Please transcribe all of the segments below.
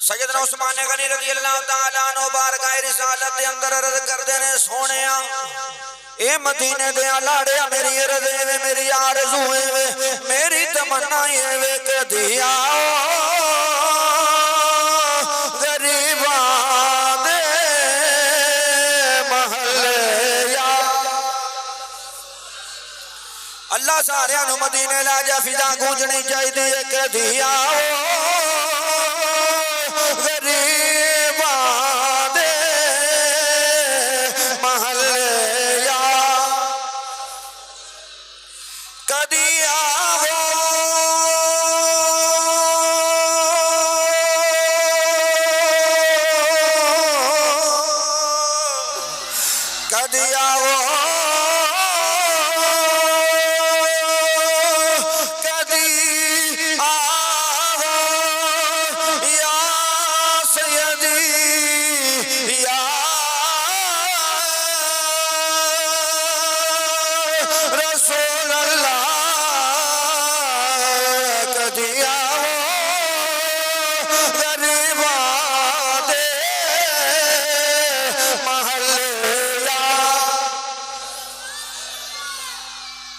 سیدنا عثمان غنی رضی اللہ تعالیٰ عنہ بارگاہ رسالت دے اندر عرض کردے نے سونیا اے مدینے دے لاڑیا میری عرضے وے میری آرزویں وے میری تمنائیں وے کہ دیا غریباں دے محلے یا اللہ سارے انو مدینے لا جا فضا گونجنی چاہی دیئے کہ دیا غریباں دے محلے یا کدی آو کدی آو رسول اللہ کدی آو غریباں دے محلے یا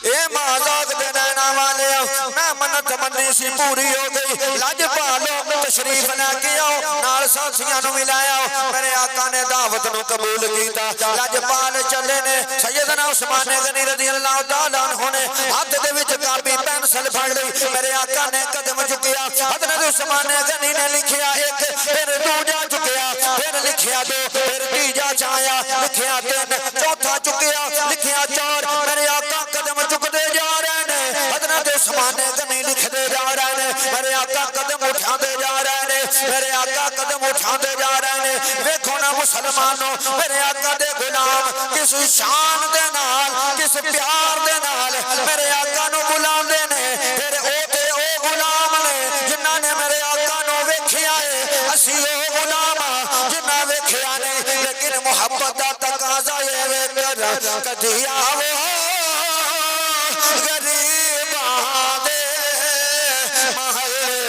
اے مازاد دے نینا والے میں منت منی سی پوری ہو گئی لاج پالو تشریف لے کے آؤ نال ساتھیاں نو ملایا میرے آقا نے دعوت نو قبول کیتا لاج پال چلے نے سیدنا عثمان غنی رضی اللہ تعالیٰ عنہ نے ہاتھ دے وچ کاپی پینسل پھڑ لی میرے آقا نے قدم چکیا حضرت عثمان غنی نے لکھیا ایک پھر دوجا چکیا پھر لکھیا دو پھر تیجا چایا لکھیا تین چوتھا چکیا لکھیا چار میرے آقا قدم چکتے جا رہے نے حضرت عثمان غنی لکھ دے جا رہے نے میرے آقا قدم اٹھا دے جا رہے نے میرے آقا قدم اٹھا دے جا رہے نے ویکھو نا مسلمانوں میرے آقا دے غلام کس شان دے نال کس پیار دے نال میرے آقا نو بلاندے نے پھر او تے او غلام نے جنہاں نے میرے آقا نو ویکھیا ہے اسی او غلام جنہاں ویکھیا نہیں لیکن محبت دا تقاضا اے وے کر کدی آو غریباں دے محلے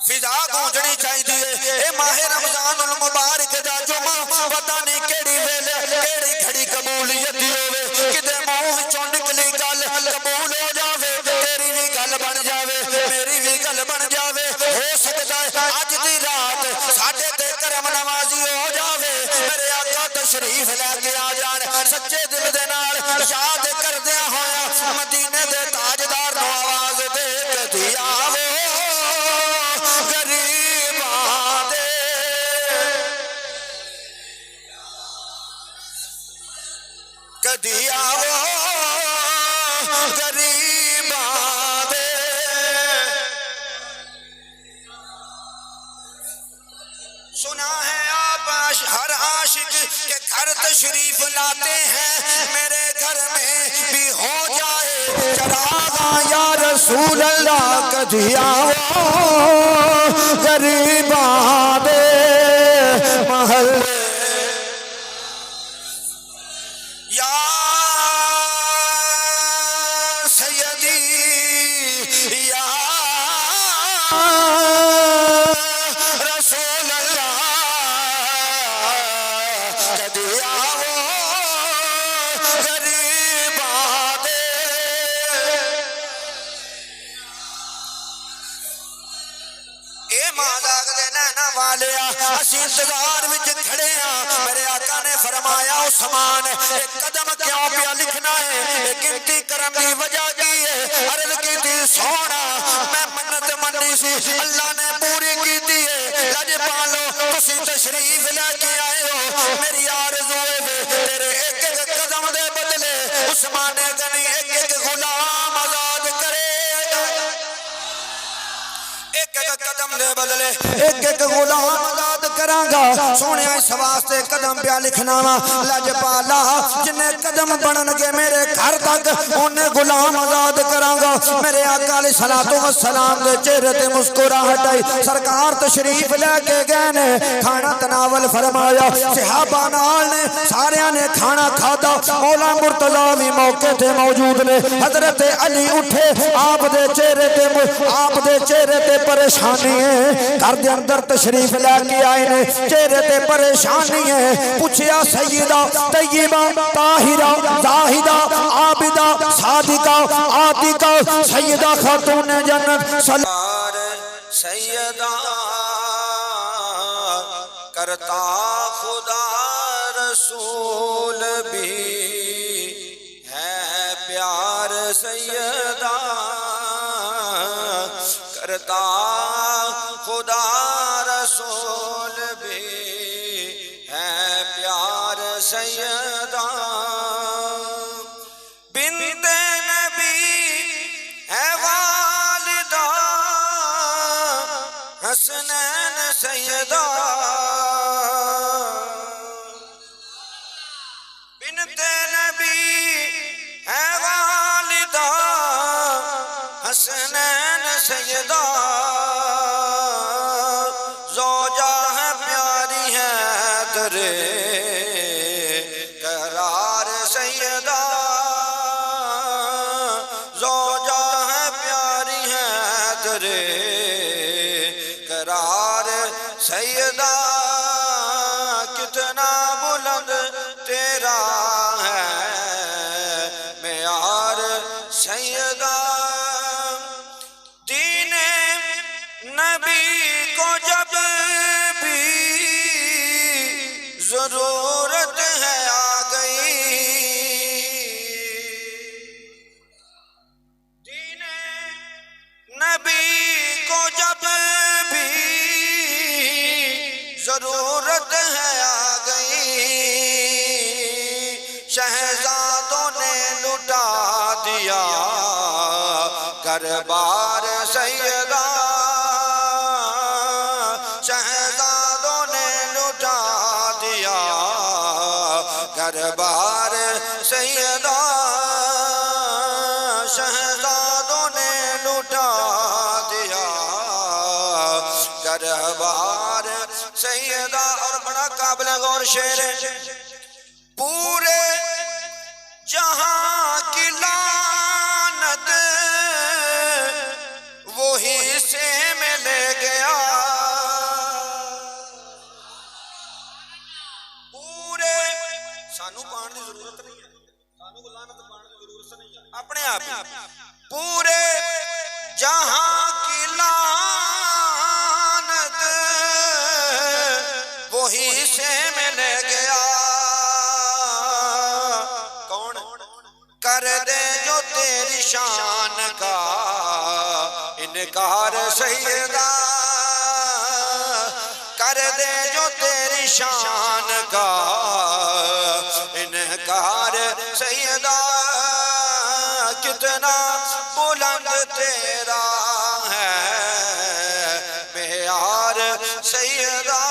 فضا گونجنی چاہیے اے ماہ رمضان المبارک دا جمعہ پتہ نہیں کیڑی ویلے کیڑی گھڑی قبولیت ہوے کدے منہ وچوں نکلی گل قبول ہو جاوے تیری بھی گل بن جاوے میری بھی گل بن جاوے ہو سکتا ہے اج دی رات ساڈے تے کرم نوازی ہو جاوے میرے آقا تشریف لے کے آ جان سچے دل دے نال یاد کردیاں ہویا مدینے دے تاجدار نو آواز دے کدی آو غریباں دے کدی آو غریباں دے سنا ہے آپ ہر عاشق کے گھر تشریف لاتے ہیں میرے گھر میں بھی ہو جائے چراغاں یا رسول اللہ کدی آو غریباں دے محلے یا سیدی یا رسول اللہ کدی آو غریباں دے اے مازاق دے نینا والیا اسی انتظار وچ کھڑے ہاں میرے آقا نے فرمایا عثمان ایک قدم کیوں پیا لکھنا ہے ایک گنتی کرم دی وجہ کی ہے عرض کی تھی سونا میں منت منی سی اللہ نے پوری کی تھی ہے لج پالو تسی تشریف لے کے آئے ہو میری آرزو ہے تیرے ایک ایک قدم دے بدلے عثمان غنی ایک ایک غلام آزاد کرے ایک ایک قدم دے بدلے ایک ایک غلام آزاد کراں گا سونے اس واسطے قدم پیا لکھنا وا لج پالا جنے قدم بنن گے میرے گھر تک انہیں غلام آزاد کر کراں گا میرے آقا علیہ الصلوۃ والسلام دے چہرے تے مسکراہٹ آئی سرکار تشریف لے کے گئے نے کھانا تناول فرمایا صحابہ نال نے سارے نے کھانا کھادا مولا مرتضی بھی موقع تے موجود نے حضرت علی اٹھے آپ دے چہرے تے پریشانی ہے گھر دے اندر تشریف لے کے آئے نے چہرے تے پریشانی ہے پوچھیا سیدہ طیبہ طاہرہ زاہدہ عابدہ صادقہ عاتقہ سیدہ خاتون جنت سیدہ کرتا خدا رسول بھی ہے پیار سیدہ کرتا خدا رسول بھی ہے پیار سیدہ بنت نبی ہے والدہ حسنین سیدہ بنت نبی ہے والدہ حسنین سیدہ زوجہ ہے پیاری ہے درے قرار سیدہ زوجہ ہے پیاری ہے درے قرار سیدہ کتنا بلند تیرا ہے معیار سیدہ دین نبی کو جب بھی ضرورت ہے آ گئی دین نبی کو جب بھی ضرورت ہے آ گئی شہزادوں نے لٹا دیا گھر بار سیدہ شہزادوں نے لٹا دیا گھر بار سیدہ شہزادوں نے لٹا دیا گھر بار سیدہ اور بڑا قابل غور شعر ہے پورے جہاں کی لعنت وہی سے میں لے گیا پورے سانو پان دی ضرورت نہیں ہے سانو لعنت پان دی ضرورت نہیں ہے اپنے آپ پورے جہاں کی لعنت وہی سے میں لے گیا کون کر دے جو تیری شان کا انکار سیدہ کر دے جو تیری شان کا انکار سیدہ کتنا بلند تیرا ہے معیار سیدہ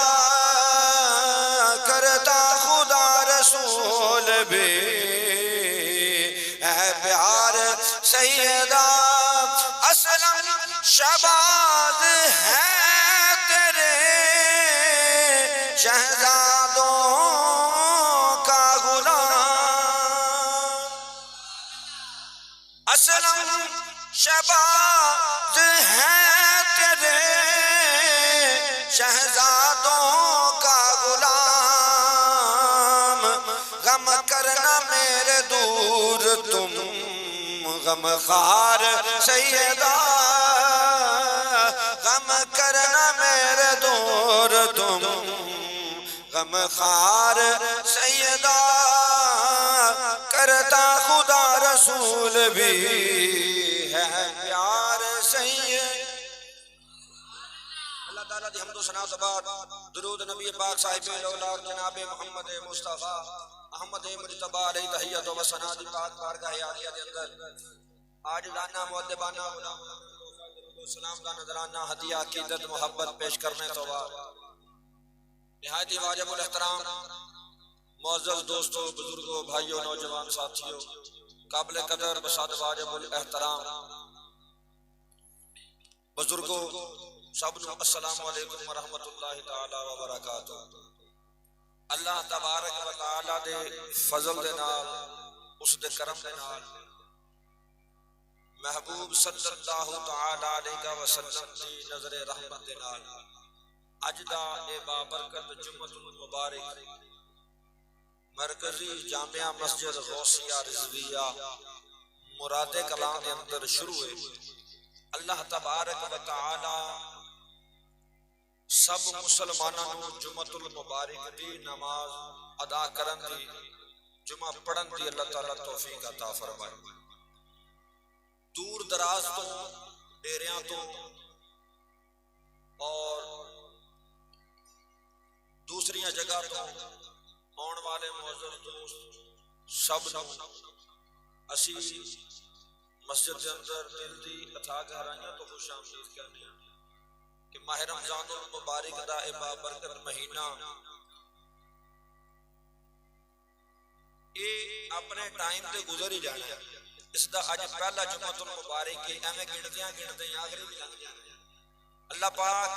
کرتا خدا رسول بھی ہے پیار سیدہ اسلم شباز ہے تیرے شہزادوں کا غلام اسلم شباز ہے تیرے شہزادوں کا غلام غم کرنا میرے دور تم غم خار سیدہ غم کرنا میرے دور تم غم خار سیدہ کرتا خدا رسول بھی ہے پیار سیدہ اللہ تعالیٰ دی حمد و ثنا و بعد درود نبی پاک صاحب الاولاد جناب محمد مصطفیٰ احمد مجتبی علیہ تحیت و ثنا دی پاک بارگاہ عالیہ دے اندر آج لانا مؤدبانہ سلام کا نظرانہ ہدیہ عقیدت محبت پیش کرنے تو بعد نہایت واجب الاحترام معزز دوستوں بزرگوں بھائیوں نوجوان ساتھیوں قابل قدر بساد واجب الاحترام بزرگوں سب نو السلام علیکم ورحمۃ اللہ تعالی وبرکاتہ۔ اللہ تبارک و تعالی دے فضل دے نال، اس دے کرم دے نال، محبوب صلی اللہ تعالی علیہ وسلم دی نظر رحمت دے نال اج دا اے بابرکت جمعۃ المبارک مرکزی جامعہ مسجد غوثیہ رضویہ مراد کلام دے اندر شروع ہے۔ اللہ تبارک و تعالی سب مسلمانوں نو جمعۃ المبارک دی نماز ادا کرن دی، جمعہ پڑھن دی اللہ تعالی توفیق عطا فرمائے۔ دور دراز تو، ڈیریاں تو اور دوسری جگہ تو آن والے معزز دوست سب نو اسی مسجد کے اندر دل دی اتھا گہرائیاں تو خوش آمدید کرنی کہ ماہ رمضان المبارک دا اے بابرکت مہینہ اے اپنے ٹائم تے گزر ہی جانا ہے۔ اس دا اج پہلا جمعۃ المبارک کی ایویں گنتیاں گنتے آخری بھی لنگ جانے۔ اللہ پاک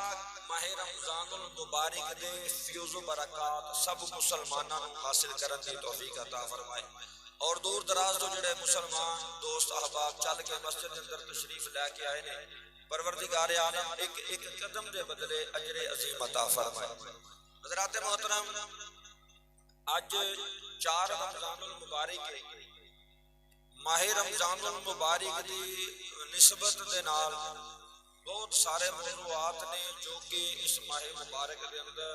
ماہ رمضان المبارک دے فیوز و برکات سب مسلمانوں حاصل کرن دی توفیق عطا فرمائے، اور دور دراز تو جڑے مسلمان دوست احباب چل کے مسجد کے اندر تشریف لے کے آئے نے، پروردگار عالم ایک ایک قدم دے بدلے اجر عظیم عطا فرمائے۔ حضرات محترم، اج 4 رمضان المبارک ماہ رمضان المبارک دی نسبت دے نال بہت سارے موضوعات نے جو کہ اس ماہ مبارک دے اندر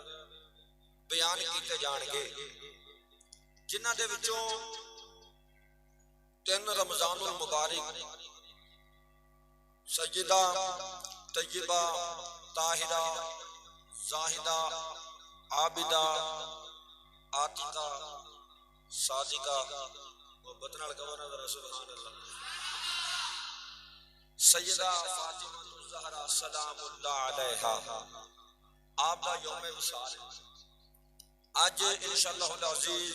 بیان کیتے جان گے، جنہاں دے وچوں 3 رمضان المبارک سیدہ طیبہ طاہرہ زاہدہ عابدہ عاتقہ صادقہ وہ بدنال گورنر سبحان اللہ سیدہ فاطمہ الزہرا سلام اللہ علیہا آپ دا یوم وصال ہے۔ آج انشاءاللہ العزیز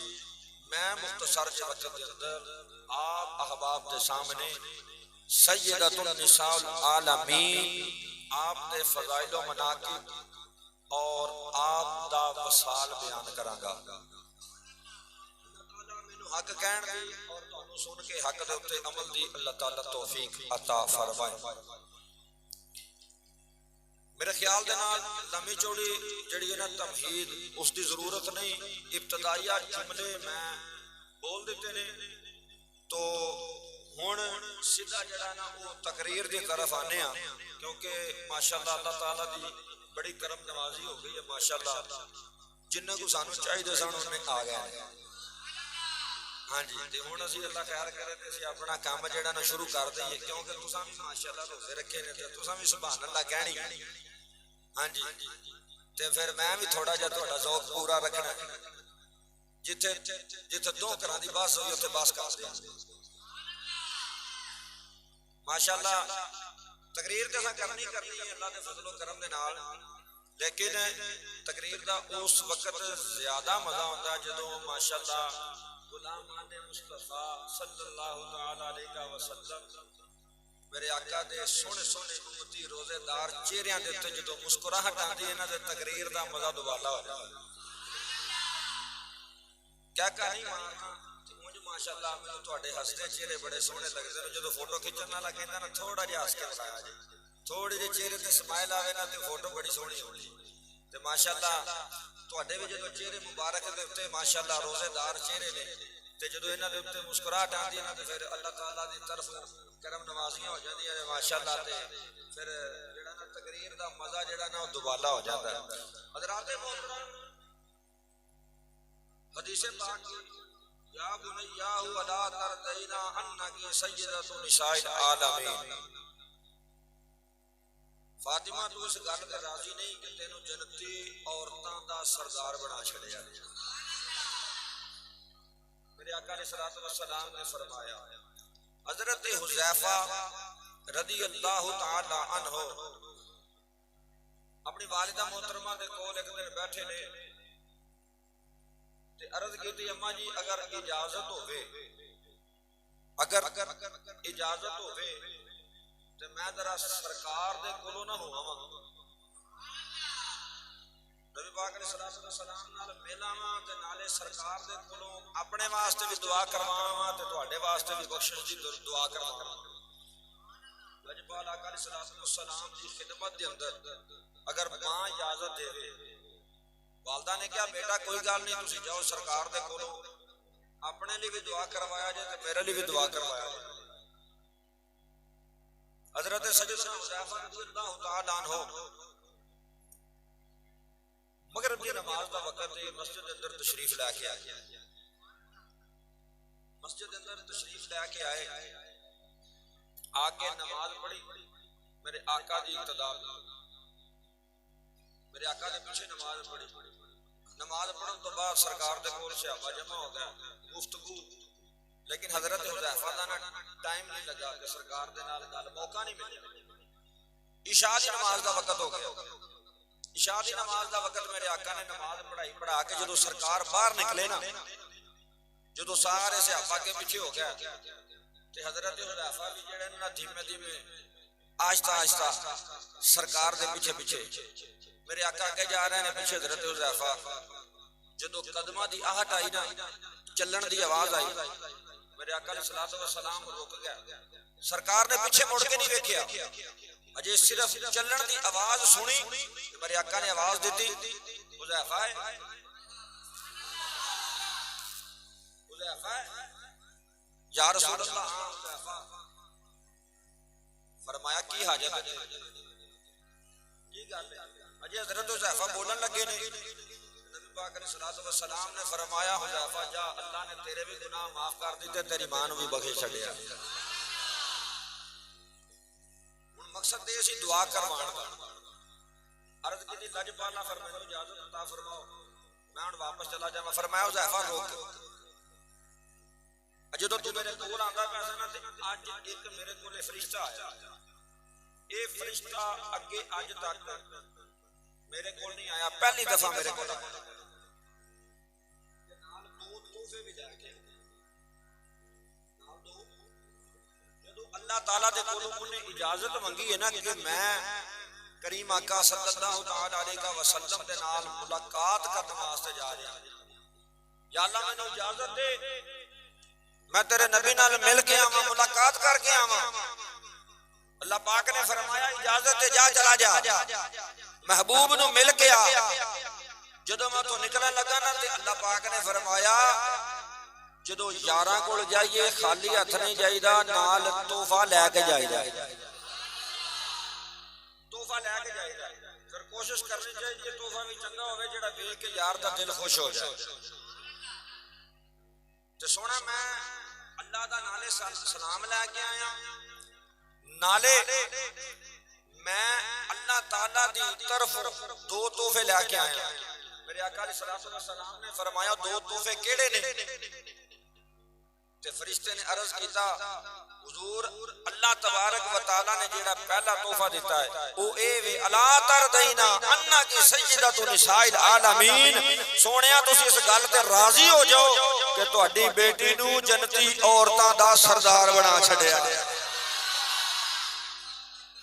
میں مختصر سے وقت کے اندر آپ احباب کے سامنے سیدۃ النساء العالمین آپ دے فضائل و مناقب اور آپ دا وصال بیان کراں گا۔ حق کہن دی اور تانوں سن کے حق دے اوتے عمل دی اللہ تعالی توفیق عطا فرمائے۔ میرے خیال دے نال لمبی چوڑی جڑی ہے نا تمہید اس دی ضرورت نہیں، ابتدائیہ جملے میں بول دیتے نے تو ہن سیدھا جڑا نا وہ تقریر دی طرف آنے ہاں، کیونکہ ماشاءاللہ اللہ تعالی دی بڑی کرم نوازی ہو گئی ہے ماشاءاللہ، جنہ کو سانو چاہیے سن انہیں آ گئے ہیں۔ ہاں جی، تے ہن اسی اللہ خیر کرے تے اسی اپنا کام جڑا نا شروع کر دئیے، کیونکہ تساں بھی ماشاءاللہ روزے رکھے نے تے تساں بھی سبحان اللہ کہنی۔ ہاں جی، تے پھر میں بھی تھوڑا جہا تہاڈا ذوق پورا رکھنا ہے، جتھے 2 گھراں دی بس ہوئی اوتھے بس کر دیں۔ ماشاءاللہ تقریر تے کرنی ہے اللہ دے فضل و کرم دے نال، لیکن تقریر دا اس وقت زیادہ مزہ ہوندا ہے جدوں ماشاءاللہ غلامان مصطفیٰ صلی اللہ تعالی علیہ وسلم میرے آقا دے سونے سونے امتی روزے دار چہریاں دے تے جدوں مسکراہٹ آندی ہے انہاں دے تقریر دا مزہ دوبالا ہو جائے۔ کیا کہانی مارنا مجھے ماشاءاللہ مینوں تواڈے ہستے چہرے بڑے سونے لگدے نے، جدوں فوٹو کھچن والا کہندا نا تھوڑا جہا ہس کے بتایا جی، تھوڑی جہی چہرے تے سمائل آوے نا تے فوٹو بڑی سونی ہوندی تے ماشاءاللہ تواڈے بھی جدوں چہرے مبارک دے اوتے ماشاءاللہ روزے دار چہرے نے تے جدوں انہاں دے اوتے مسکراہٹ آندی ہے نا تے پھر اللہ تعالیٰ دی طرف کرم نوازیاں ہو جاندیاں نے ماشاءاللہ، تے پھر جڑا نا تقریر دا مزہ جڑا نا دوبالا ہو جاتا ہے۔ حضرات محترم، حدیث پاک یا بنیاہ ولا ترضینا انک سیدۃ النساء العالمین، فاطمہ تو اس گل تے راضی نہیں کہ تینوں جنتی عورتاں دا سردار بنا چھڑیا۔ میرے آقا علیہ الصلوۃ والسلام نے فرمایا، حضرت حذیفہ رضی اللہ تعالی عنہ اپنی والدہ محترمہ دے کول ایک دن بیٹھے نے تے عرض کیتی اماں جی اگر اجازت ہوے اگر اجازت ہوے تے میں ذرا سرکار دے کولوں نہ ہوواں، نبی پاک علیہ الصلوۃ والسلام نال ملاواں تے نالے سرکار دے کولوں اپنے واسطے بھی دعا کرواواں تے تہاڈے واسطے بھی بخشش دی دعا کرواواں۔ لجپال آقا علیہ الصلوۃ والسلام دی خدمت دے اندر اگر ماں اجازت دے، والدہ نے کہا بیٹا کوئی گل نہیں، تسی جاؤ سرکار دے کولوں اپنے لیے بھی دعا کروایا جائے تے میرے لیے بھی دعا کروایا جائے۔ حضرت سیدنا حذیفہ رضی اللہ تعالی عنہ مغرب کی نماز دا وقت مسجد اندر تشریف لے کے آئے، مسجد اندر تشریف لے کے آئے، آ کے نماز پڑھی، میرے آقا دی اقتداء، میرے آقا دے پیچھے نماز پڑھی، نماز پڑھن تو بعد سرکار دے کول صحابہ جمع ہو گیا، گفتگو، لیکن حضرت حذیفہ دا نا ٹائم نہیں لگا کہ سرکار دے نال گل، موقع نہیں ملیا۔ عشاء دی نماز دا وقت ہو گیا، عشاء دی نماز دا وقت میرے آقا نے نماز پڑھا کے جدو سرکار باہر نکلے نا، جدو سارے صحابہ کے پیچھے ہو گیا تے حضرت حذیفہ بھی جڑے نا دھیمے دھیمے آہستہ آہستہ سرکار دے پیچھے پیچھے، میرے آقا آگے جا رہے ہیں پیچھے حضرت حذیفہ، جدو قدمہ دی آہٹ آئی نا، چلن دی آواز آئی، میرے آقا علیہ الصلوۃ والسلام رک گیا، سرکار نے پیچھے مڑ کے نہیں دیکھیا، اجے صرف چلن دی آواز سنی، میرے آقا نے آواز دیتی حذیفہ حذیفہ یا رسول اللہ، فرمایا کی حاجت ہے، کی گل ہے؟ اجے حضرت حذیفہ بولن لگے نے، نبی پاک علیہ الصلوۃ والسلام نے فرمایا حذیفہ جا، اللہ نے تیرے بھی گناہ معاف کر دیتے، تیری ماں نو بھی بخش چھڈیا۔ ہن مقصد یہ سی دعا کروان دا، عرض کی لجپالا فرمایا اجازت عطا فرماؤ میں ہن واپس چلا جاواں، فرمایا حذیفہ روک، جدوں تو میرے کول آندا پیا سی نا تے اج ایک میرے کول فرشتہ آیا، اے فرشتہ اگے اج تک میرے کول نہیں آیا، پہلی دفعہ میرے کول آیا، نال دو تحفے بھی لے کے، نال دو، جدوں اللہ تعالیٰ دے کولوں انہیں اجازت منگی ہے نا کہ میں کریم آقا صلی اللہ تعالی علیہ وسلم دے نال ملاقات کرنے واسطے جا رہا ہوں، یا اللہ مینوں اجازت دے میں تیرے نبی نال مل کے آواں، ملاقات کر کے آواں، اللہ پاک نے فرمایا اجازت دے، جا چلا جا، محبوب نو مل کے آ، جدو میں تو نکلن لگا نا تے اللہ پاک نے فرمایا جدو یاراں کول جائیے خالی ہاتھ نہیں جائیدا، نال تحفہ لے کے جائیدا، تحفہ لے کے جائیدا، پھر کوشش کرنی چاہیے تحفہ بھی چنگا ہوے جڑا ویکھ کے یار دا دل خوش ہو جائے۔ تے سونا میں اللہ دا نالے سلام لے کے آیا، نالے میں اللہ تعالیٰ دی طرف دو تحفے لے کے آیا، میرے آقا علیہ الصلوۃ والسلام نے فرمایا دو تحفے کیڑے نے؟ تے فرشتے نے عرض کیتا حضور اللہ تبارک و تعالیٰ نے جیڑا پہلا تحفہ دیتا ہے او اے وے الا ترضینا انک سیدۃ نساء العالمین، سونیا تسی اس گل تے راضی ہو جاؤ کہ تہاڈی بیٹی نو جنتی عورتاں دا سردار بنا چھڈیا،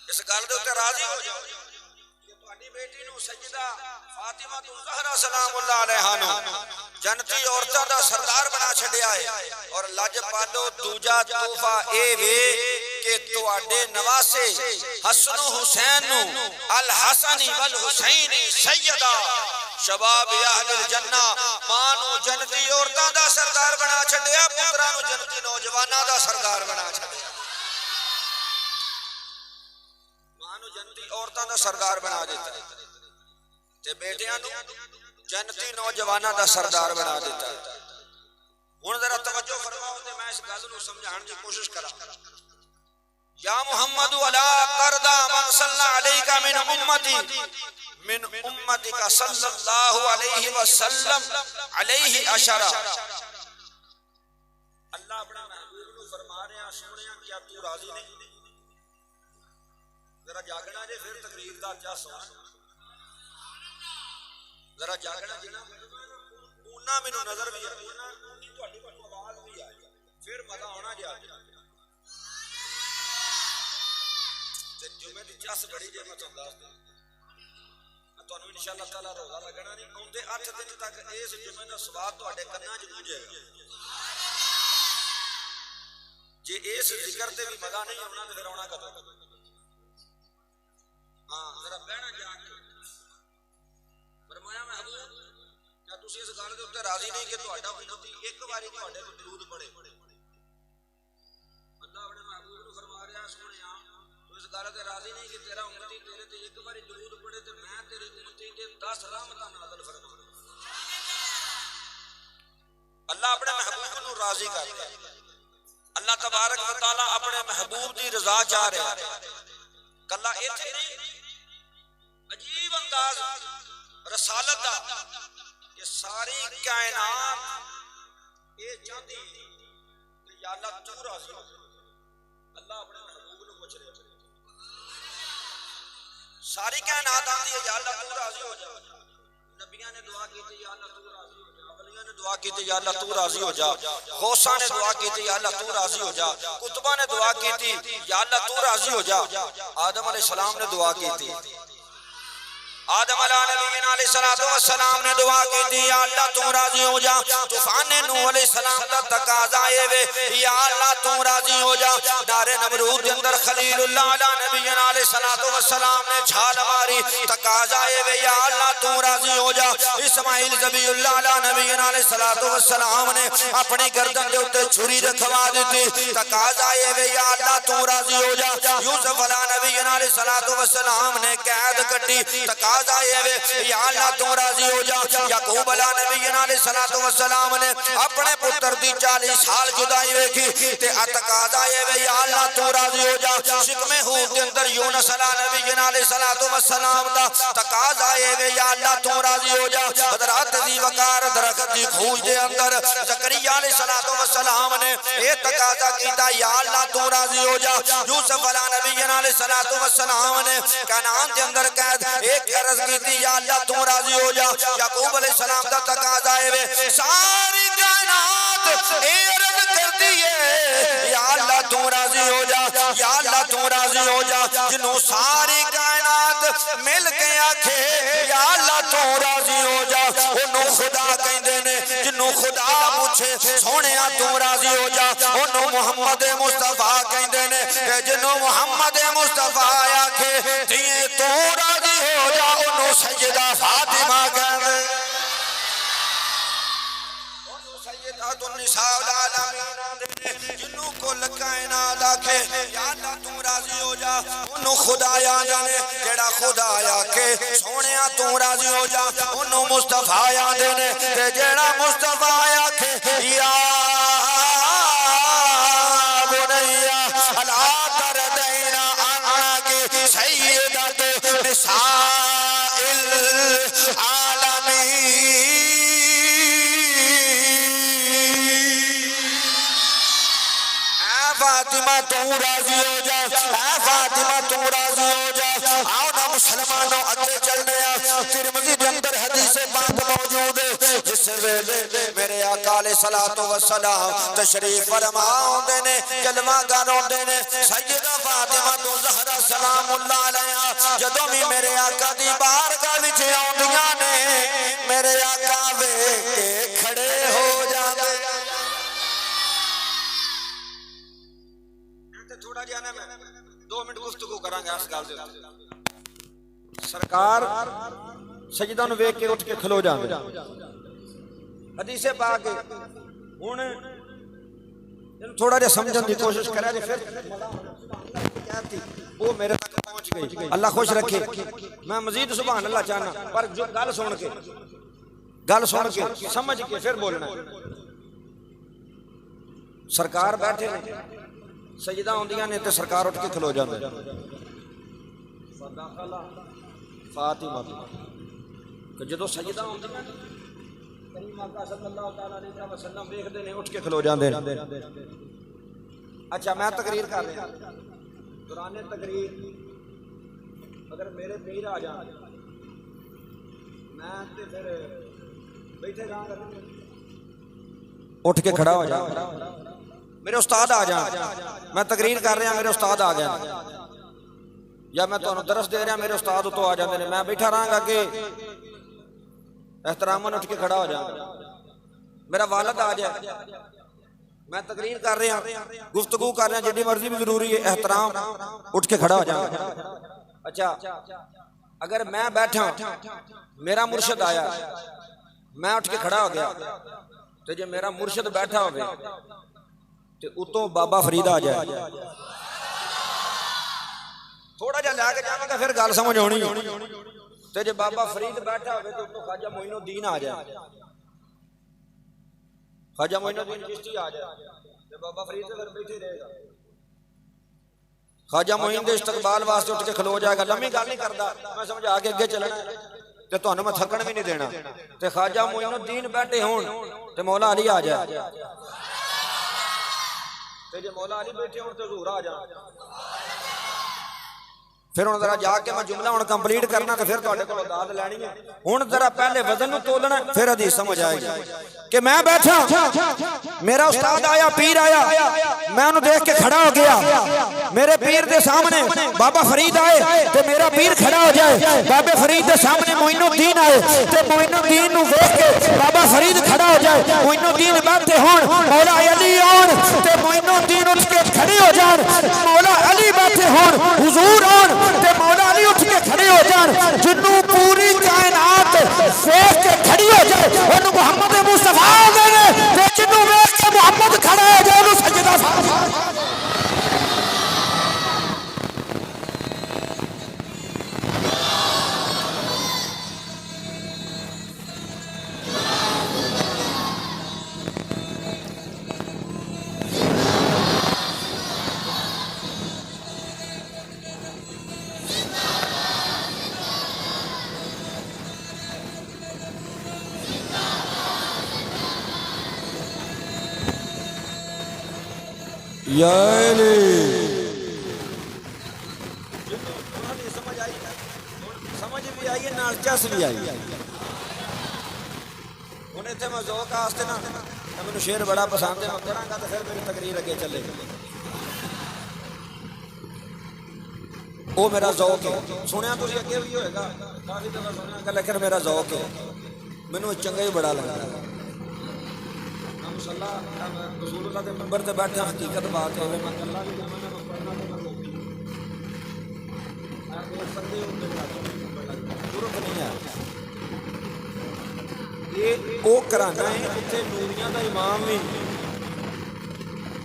اس گل دے اوتے راضی ہو جاؤ کہ تہاڈی بیٹی نو سیدہ فاطمہ الزہرا سلام اللہ علیہا نو جنتی عورتاں دا سردار بنا چھڈیا ہے۔ اور لج پالو دوجا تحفہ اے وے کہ تواڈے نواسے حسن و حسین نو الحسن والحسین سیدہ شباب اہل الجنہ، ماں نو جنتی عورتاں دا سردار بنا چھڈیا، پتراں نو جنتی نوجواناں دا سردار بنا چھڈیا، ماں نو جنتی عورتاں دا سردار بنا دیتا ہے تے بیٹیاں نو جنتی نوجواناں دا سردار بنا دیتا ہے۔ ہن ذرا توجہ فرماؤ تے میں اس گل نو سمجھان دی کوشش کراں، یا محمد ولا ترضى من صلى عليك من امتك صلی اللہ علیہ وسلم علیہ اشرا، اللہ اپنا محبوب نو فرما رہے ہیں سونیا کیا تو راضی نہیں؟ ذرا جاگنا جے پھر تقریر دا کیا سونا، ذرا جاگنا جے نا اوناں مینوں نظر بھی اوناں تہاڈی آواز بھی آئی، پھر مزہ آنا جا جمعے دی چس بڑی جی میں تمہیں دس دوں ان شاء اللہ تعالیٰ روزہ لگنا نہیں آتے 8 دن تک اس جمعے کا سواد تے کنا چ گونجے گا جی اس ذکر تے بھی مزہ نہیں آنا تو پھر آنا کدو ہاں ذرا بہنا جان فرمایا محبوب کیا تسی اس گل دے اوتے راضی نہیں کہ تہاڈا امتی ایک باری تہاڈے تے درود پڑھے اللہ اپنے محبوب نو فرما رہا سونیا تو اس گل تے راضی نہیں کہ تیرا امتی تیرے تے ایک باری درود پڑھے تے میں تیرے امتی تے 10 رحمتاں نازل فرماواں اللہ اپنے محبوب نو راضی کرتا ہے اللہ تبارک و تعالی اپنے محبوب دی رضا چاہ رہا ہے کلا ایتھے نہیں عجیب انداز رسالت دا کہ ساری کائنات یہ چاہتی کہ یا اللہ تو راضی ہو اللہ اپنے محبوب نو پوچھ رہے ساری کائنات آتی ہے یا اللہ تو راضی ہو جا نبیاں نے دعا کی تھی یا اللہ تو راضی ہو جا اولیاء نے دعا کی تھی یا اللہ تو راضی ہو جا غوثاں نے دعا کی تھی یا اللہ تو راضی ہو جا کتبہ نے دعا کی تھی یا اللہ تو راضی ہو جا آدم علیہ السلام نے دعا کی تھی آدم علیہ السلام نے دعا کی تھی یا اللہ تو راضی ہو جا طوفان نوح علیہ السلام دا تقاضا اے وے یا اللہ تو راضی ہو جا نار نمرود دے اندر خلیل اللہ علیہ نبی علیہ السلام نے چھال ماری تقاضا اے وے یا اللہ تو راضی ہو جا اسماعیل ذبیح اللہ علیہ نبی علیہ السلام نے اپنی گردن دے اوتے چھری رکھوا دیتی تقاضا اے وے یا اللہ تو راضی ہو جا یوسف علیہ نبی علیہ السلام نے قید کٹی تقاضا یا اللہ تو راضی ہو جا یعقوب علیہ نبی علیہ السلام نے اپنے پتر دی 40 سال جدائی ویکھی تے تقاضا یا اللہ تو راضی ہو جا شکم ہود دے اندر یونس علیہ نبی علیہ السلام دا تقاضا یا اللہ تو راضی ہو جا حضرات دی وقار درخت دی کھوج دے اندر زکریا علیہ السلام نے اے تقاضا کیتا یا اللہ تو راضی ہو جا یوسف علیہ نبی علیہ السلام نے کنعان دے اندر قید ایک عرض کی تھی یا اللہ تو راضی ہو جا یعقوب علیہ السلام کا تقاضا ہے ساری کائنات اے عرض کرتی ہے یا اللہ تو راضی ہو جا یا اللہ تو راضی ہو جا جنہوں ساری کائنات مل کے آکھے یا اللہ تو راضی ہو جا انہوں خدا کہندے نے جنہوں خدا پوچھے سونیا تو راضی ہو جا انہوں محمد مصطفیٰ کہندے نے جنہوں محمد مصطفیٰ آکھے دیئے تو راضی ہو جا انہوں سیدہ فاطمہ کہندے انہوں سیدہ النساء العالمین جنہوں کو کائنات آکھے یا اللہ تو راضی ہو جا انہوں خدا یا جانے جڑا خدا یا کہ سونیا تو راضی ہو جا انہوں مصطفیٰ یا دینے جڑا مصطفیٰ یا کہ یا بنیا لا تردینا آنگی سیدت نساء العالمین فاطمہ تو راضی ہو جا فاطمہ تو راضی ہو جا آؤ نا مسلمانوں اگے چلنے ترمذی کے اندر حدیث پاک موجود ہے جس ویلے میرے آقا علیہ الصلوۃ والسلام تشریف فرما ہوندے نے کلمہ گان ہوندے نے سیدہ فاطمہ تو زہرا سلام اللہ علیہا جدوں بھی میرے آقا دی بارگاہ وچ آوندیاں نے میرے آقا ویکھ کے کھڑے ہو جاندے تھوڑا جانا میں 2 منٹ گفتگو کراں گا اس گل دے سرکار سجدہ نو ویکھ کے اٹھ کے کھلو جاندے حدیث پاک ہن تھوڑا جا سمجھن دی کوشش کرا تے پھر وہ میرے تک پہنچ گئی اللہ خوش رکھے میں مزید سبحان اللہ چاہنا پر جو گل سن کے سمجھ کے پھر بولنا سرکار بیٹھے سجدہ ہوندیاں نے تے سرکار اٹھ کے کھلو جاندے فاطمہ کہ جدوں سجدہ ہوندیاں کریم آقا صلی اللہ تعالی علیہ وسلم دیکھدے نے اٹھ کے کھلو جاندے اچھا میں تقریر کر رہا دوران تقریر اگر میرے پیر آ جان میں تے پھر بیٹھے رہاں گا اٹھ کے کھڑا ہو جا میرے استاد آ جان، میں تقریر کر رہا میرے استاد آ گئے، یا میں تمہیں درس دے رہا میرے استاد اتو آ جاتے ہیں، میں بیٹھا رہا گا کہ احترام اٹھ کے کھڑا ہو جاؤں، میرا والد آ جائے، میں تقریر کر رہا گفتگو کر رہا جتنی مرضی بھی ضروری ہے، احترام اٹھ کے کھڑا ہو جاؤں۔ اچھا اگر میں بیٹھا میرا مرشد آیا میں اٹھ کے کھڑا ہو گیا تو جو میرا مرشد بیٹھا ہوئے تو اتوں بابا فرید آ جائے، تھوڑا جا لے کے جاؤں گا پھر گل سمجھ ہونی، تو جو بابا فرید بیٹھا ہوئے تو اتوں خواجہ معین الدین آ جائے، خواجہ معین الدین چشتی آ جائے، تو بابا فرید سے بیٹھے رہے گا، خواجہ معین دے استقبال واسطے اٹھ کے کھلو جائے گا، لمبی گل نہیں کرتا، میں سمجھا کے اگے چلنا تے تانوں میں تھکن بھی نہیں دینا، تے خواجہ معین الدین بیٹھے ہون تے مولا علی آ جائے، تے جے مولا علی بیٹھے ہون تے حضور آ جائے، پھر ہوں ذرا جا کے میں جملہ ہوں کمپلیٹ کرنا تو پھر تواڈے کولوں داد لینی ہے، ہوں ذرا پہلے وزن نو تولنا پھر حدیث سمجھ آئے گی کہ میں بیٹھا میرا استاد آیا پیر آیا میں انہوں دیکھ کے کھڑا ہو گیا، میرے پیر دے سامنے بابا فرید آئے تے میرا پیر کھڑا ہو جائے، بابا فرید دے سامنے معین الدین آئے تے معین الدین نو دیکھ کے بابا فرید کھڑا ہو جائے، معین الدین بیٹھے ہون مولا علی آن تے معین الدین اٹھ کے کھڑے ہو جان، مولا علی بیٹھے ہون حضور آن تے مولا علی اٹھ کے کھڑے ہو جان، جنوں پوری کائنات دیکھ کے کھڑی ہو جائے انہوں محمد مصطفیٰ دینے تے جنوں دیکھ کے محمد کھڑا ہو جائے انہوں سجدہ فرما۔ یا سمجھ بھی آئی ہے نال چس بھی آئی ہے، ہوں اتنے میں ذوق واسطے نا مجھے شعر بڑا پسند ہے، میں کراں گا تو پھر میری تقریر اگے چلے گی، وہ میرا ذوق ہے، سنیا تسی اگے بھی ہوئے گا کافی دفعہ سنیا گا لیکن میرا ذوق ہے، مینوں چنگا ہی بڑا لگتا ہے، رسول اللہ کے منبر تے بیٹھا حقیقت بات ہوئے میں اللہ بھی جانا ضرورت نہیں ہے، یہ وہ کرانا ہے اتنے نوریاں دا امام بھی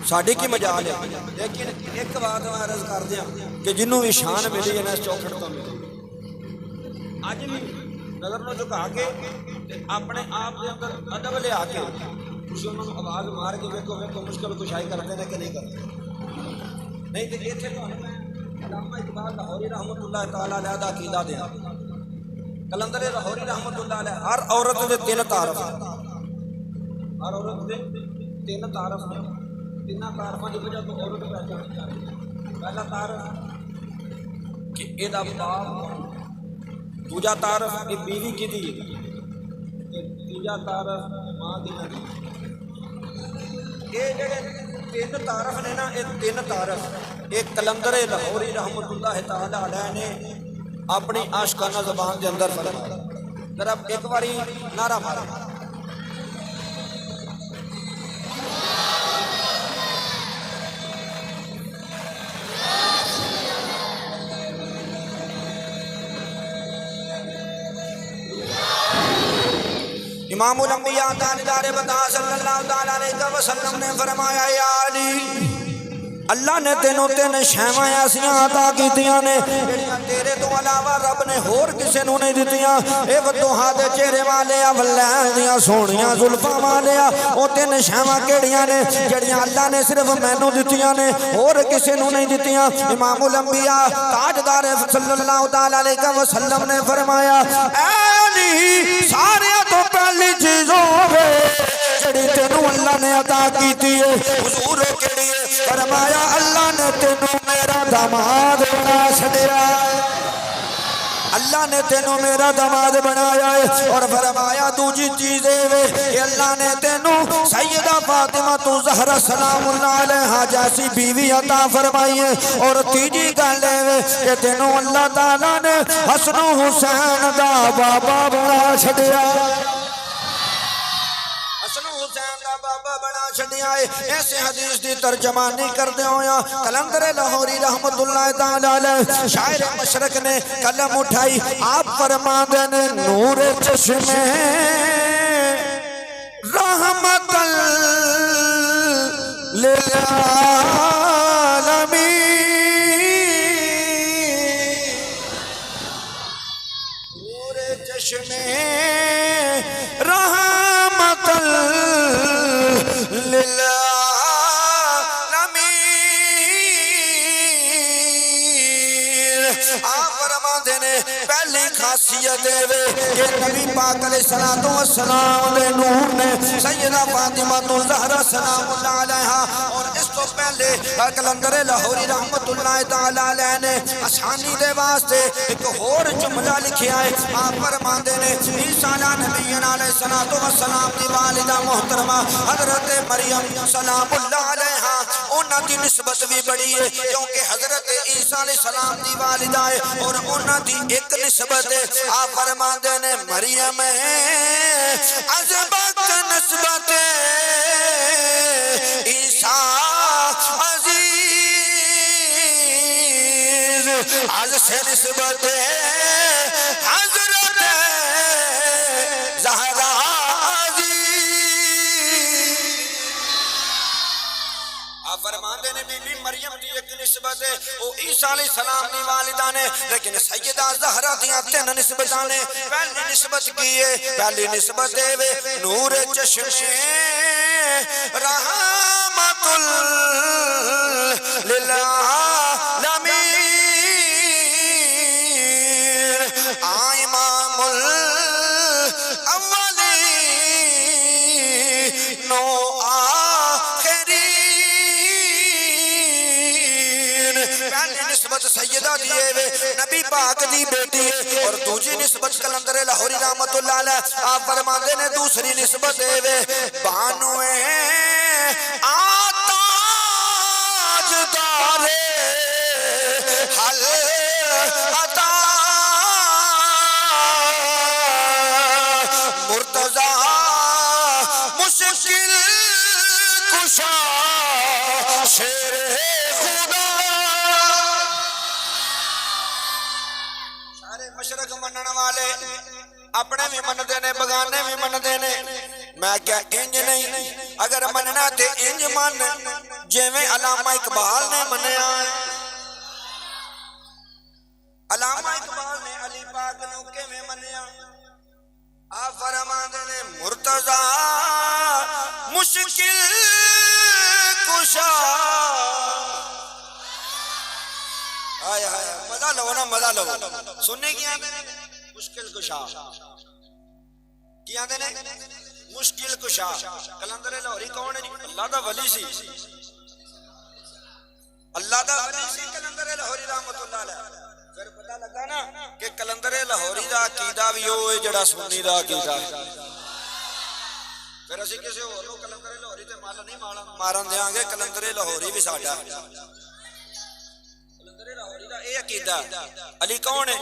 ساڈی کی مجال ہے، لیکن ایک بات میں عرض کر دیا کہ جنوں بھی شان ملی ہے نا اس چوکھٹ تو ملی، اج بھی نظر نو جھکا کے اپنے آپ کے اندر ادب لیا کے اسے انہوں نے آواز مار کے ویکو ویکو مشکل کشائی کرتے ہیں کہ نہیں کرتے، نہیں تو اتنے تو علامہ اقبال لاہوری رحمت اللہ تعالیٰ علیہ دا عقیدہ دیا، کلندر لاہوری رحمت اللہ علیہ ہر عورت دے تین تعارف، ہر عورت دے تین تعارف، تین تعارفاں کی وجہ تو عورت پہچانی جاتی، پہلا تعارف کہ یہ باپ، دوجا تعارف کہ بیوی کی دی، تیجا تعارف ماں دی نہیں، یہ جڑے تین تعارف نے نا یہ تین تعارف ایک کلندر لاہوری رحمت اللہ تعالیٰ علیہ نے اپنی عاشقانہ زبان کے اندر فرمایا، ذرا ایک باری نعرہ مارا، امام الانبیاء تاجدار بتا صلی اللہ تعالیٰ علیہ وسلم نے فرمایا یا علی اللہ نے تینوں تین شیواں ایسیاں عطا کیتیاں نے جڑیاں تیرے تو علاوہ رب نے ہور کسے نوں نہیں دتیاں، اے ودوہا دے چہرے والے ولین دیاں سونیاں زلفاں والے او تین شیواں کیڑیاں نے جڑیاں اللہ نے صرف مینوں دتیاں نے ہور کسے نوں نہیں دتیاں۔ امام الانبیاء تاجدار صلی اللہ تعالیٰ علیہ وسلم نے فرمایا اے علی سارے تو پہلی چیز ہوے جڑی تینوں اللہ نے عطا کیتی ہے حضور کیڑی ہے؟ فرمایا اللہ نے تینوں میرا داماد بنا چھڑیا، اللہ نے تینوں میرا دماد بنایا ہے اور فرمایا دوجی چیزیں وے کہ اللہ نے تینوں سیدہ فاطمہ زہرا سلام اللہ علیہا جیسی بیوی عطا فرمائی ہے اور تیجی گلے وے کہ تینوں اللہ تعالیٰ نے حسن و حسین دا بابا بنا چھڑیا بابا بنا چھڑیا ہے ایسے حدیث دی ترجمانی کر دے ہویا کلندر لاہوری رحمت اللہ تعالیٰ علیہ شاعر مشرق نے قلم اٹھائی آپ فرما دینے نور چشمے رحمت للعالمین نور چشمے رحمت للعالمین آپ فرما دینے پہلی خاصیت دے کہ نبی پاک علیہ السلام دے نور نے سیدہ فاطمہ زہرا سلام اللہ علیہا اور اس تو پہلے کلندر لاہوری رحمت اللہ تعالیٰ علیہ نے آسانی دے واسطے ایک اور جملہ لکھیا ہے آپ فرما دینے عیسیٰ نبی علیہ السلام دی والدہ محترمہ حضرت مریم سلام اللہ علیہا انہاں دی نسبت بھی بڑی ہے کیونکہ حضرت عیسیٰ علیہ السلام دی والدہ ہے اور انہاں دی ایک نسبت ہے آپ فرما دینے مریم عزبت نسبت عیسیٰ عزیز عز سے نسبت حضرت زہرا فرمان دینے بی بی مریم دی ایک نسبت ہے وہ عیسیٰ علیہ السلام دی والدہ نے لیکن سیدہ زہرا دیا تین نسبتہ نے پہلی نسبت کیے پہلی نسبت ہے نور چشمے رحمت للعالمین امام الاولین نو نسبت سیدہ دیئے وے نبی پاک دی بیٹی ہے اور دوسری نسبت کلندر لاہوری رحمت اللہ علیہ آپ فرماندے نے دوسری نسبت ہے وے بانوے آتاج دارے حل عطا مرتضی مشکل کشا شیر خدا مشرق منن والے اپنے بھی من دینے بگانے بھی من دینے میں کیا انج نہیں اگر مننا تھے انج من جیویں علامہ اقبال نے منیا علامہ اقبال نے علی پاک نوکے میں منیا آپ فرما دینے مرتضی مشکل کشا آیا آیا مزہ لو نا مزہ لو سننے کیا دینے مشکل کشا کیا دینے مشکل کشا کلندر لاہوری کون ہے اللہ دا ولی سی اللہ دا ولی سی کلندر لاہوری رحمت اللہ علیہ پھر پتہ لگا نا کہ کلندر لاہوری دا عقیدہ بھی ہوئے جڑا سنی دا عقیدہ پھر اسی کسی ہو لو کلندر لاہوری تے مالا نہیں مارن دیاں گے کلندر لاہوری بھی ساڑھا اے عقیدہ علی کون ہے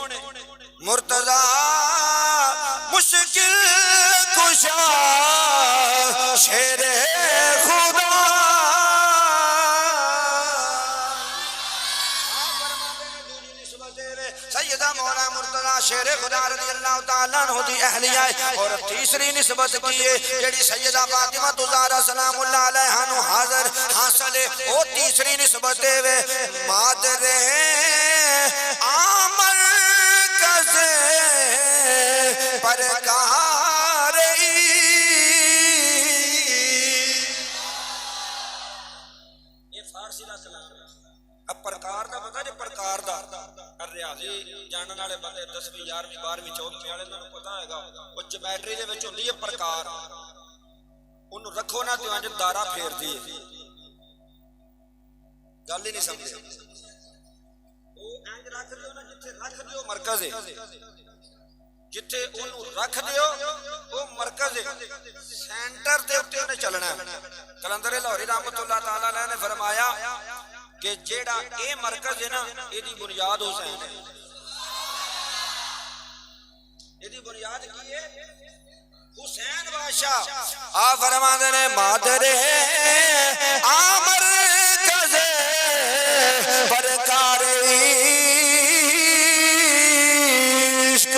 مرتضی مشکل کشا شیر خدا سیدہ مولا مرتضی شیر خدا رضی اللہ تعالیٰ عنہ دی اہلیہ اور تیسری نسبت کیے جڑی سیدہ فاطمہ زہرا سلام اللہ علیہا نو حاضر حاصل ہے وہ تیسری نسبت ہے مادر آمر کزے پرکار یہ فارسی دا سلام اب پرکار دا پتہ جے پرکار دا ریاضی جانن والے بندے 10ویں 11ویں 12ویں 14ویں والے نوں پتہ ہے گا او جیومیٹری دے وچ ہوندی ہے پرکار اونوں رکھو نا تے انج دارا پھیر دی گل ہی نہیں سمجھے رکھ دیو نا جتھے رکھ دیو مرکز ہے جتھے انہوں رکھ دیو وہ مرکز ہے سینٹر دے اتے انہیں چلنا ہے کلندر لاہوری رحمت اللہ تعالیٰ نے فرمایا کہ جیڑا اے مرکز ہے نا یہ دی بنیاد حسین ہے یہ دی بنیاد کی ہے حسین بادشاہ آ فرما دینے مادر آمر کزے پرکار عشق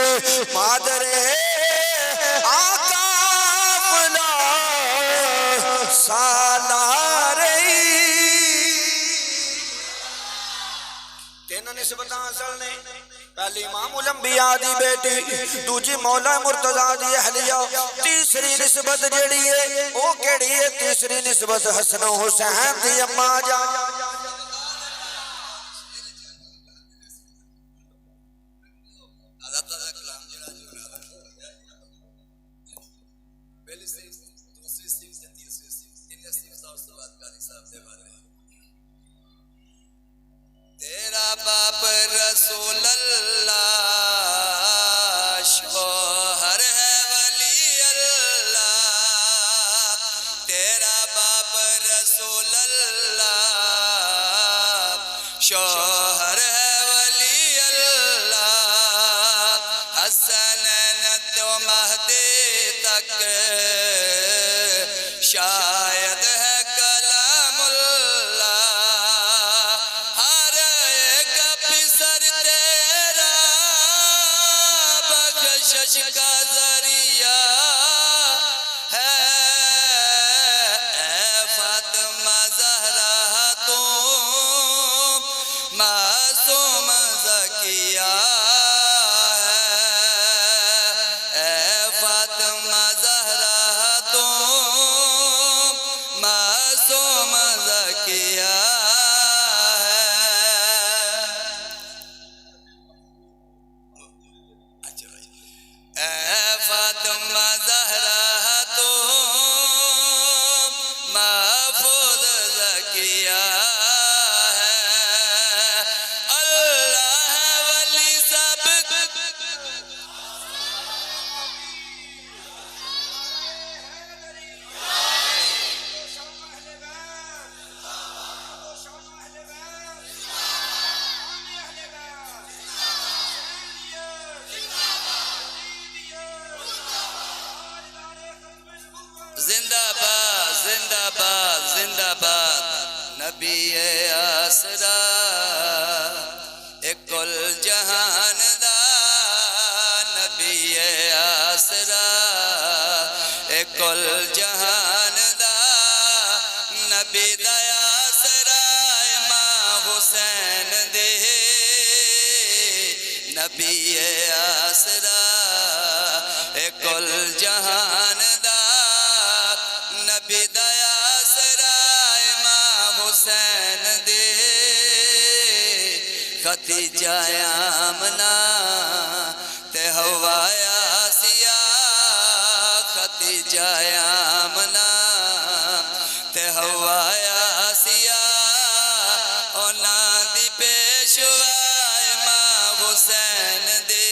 مادر آقا فلا سالاری تین نسبت اصل نے پہلی امام الانبیاء دی بیٹی دوجی مولا مرتضیٰ دی اہلیہ تیسری نسبت جڑی ہے وہ کیڑی ہے تیسری نسبت حسن و حسین دی اماں جان تیرا باپ رسول اللہ شوہر ہے ولی اللہ تیرا باپ رسول اللہ شوہر ہے ولی اللہ حسنین تو مہدی تک شاید ہے کلام اللہ ہر ایک پسر تیرا بخشش کا ذریعہ ہے اے فاطمہ زہرا تم معصوم زکیہ ہے اے فاطمہ زہرا تم معصوم زکیہ اے فاطمہ زہرا تم محفوظ زکیہ ہے اللہ ولی سب زندہ باد زندہ باد زندہ باد نبی آسرا ایک کل جہان دا نبی آسرا ایک کل جہان دا نبی دا آسرا امام حسین دے نبی آسرا ایک کل جہان دا نبی دیا سرائے امام حسین دے خدیجہ آمنہ تے حوایا سیا خدیجہ آمنہ تے حوایا سیا اونا دی پیشوا امام حسین دے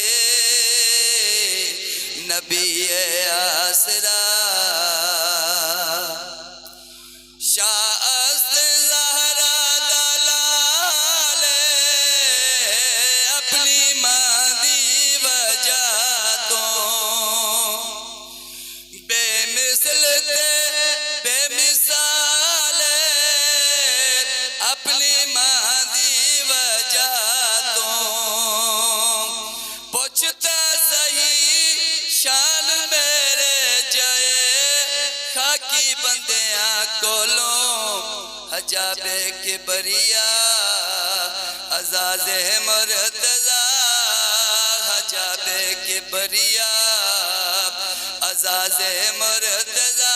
نبی آسرا شاست زہرا دلالے اپنی ماں دی وجہ تو بے مثل تے بے مثال اپنی ماں دی وجہ تو پوچھتا صحیح شان میرے جائے خاکی بندیاں کولوں حجاب کبریا عزاز مرتضی حجاب کبریا عزاز مرتضی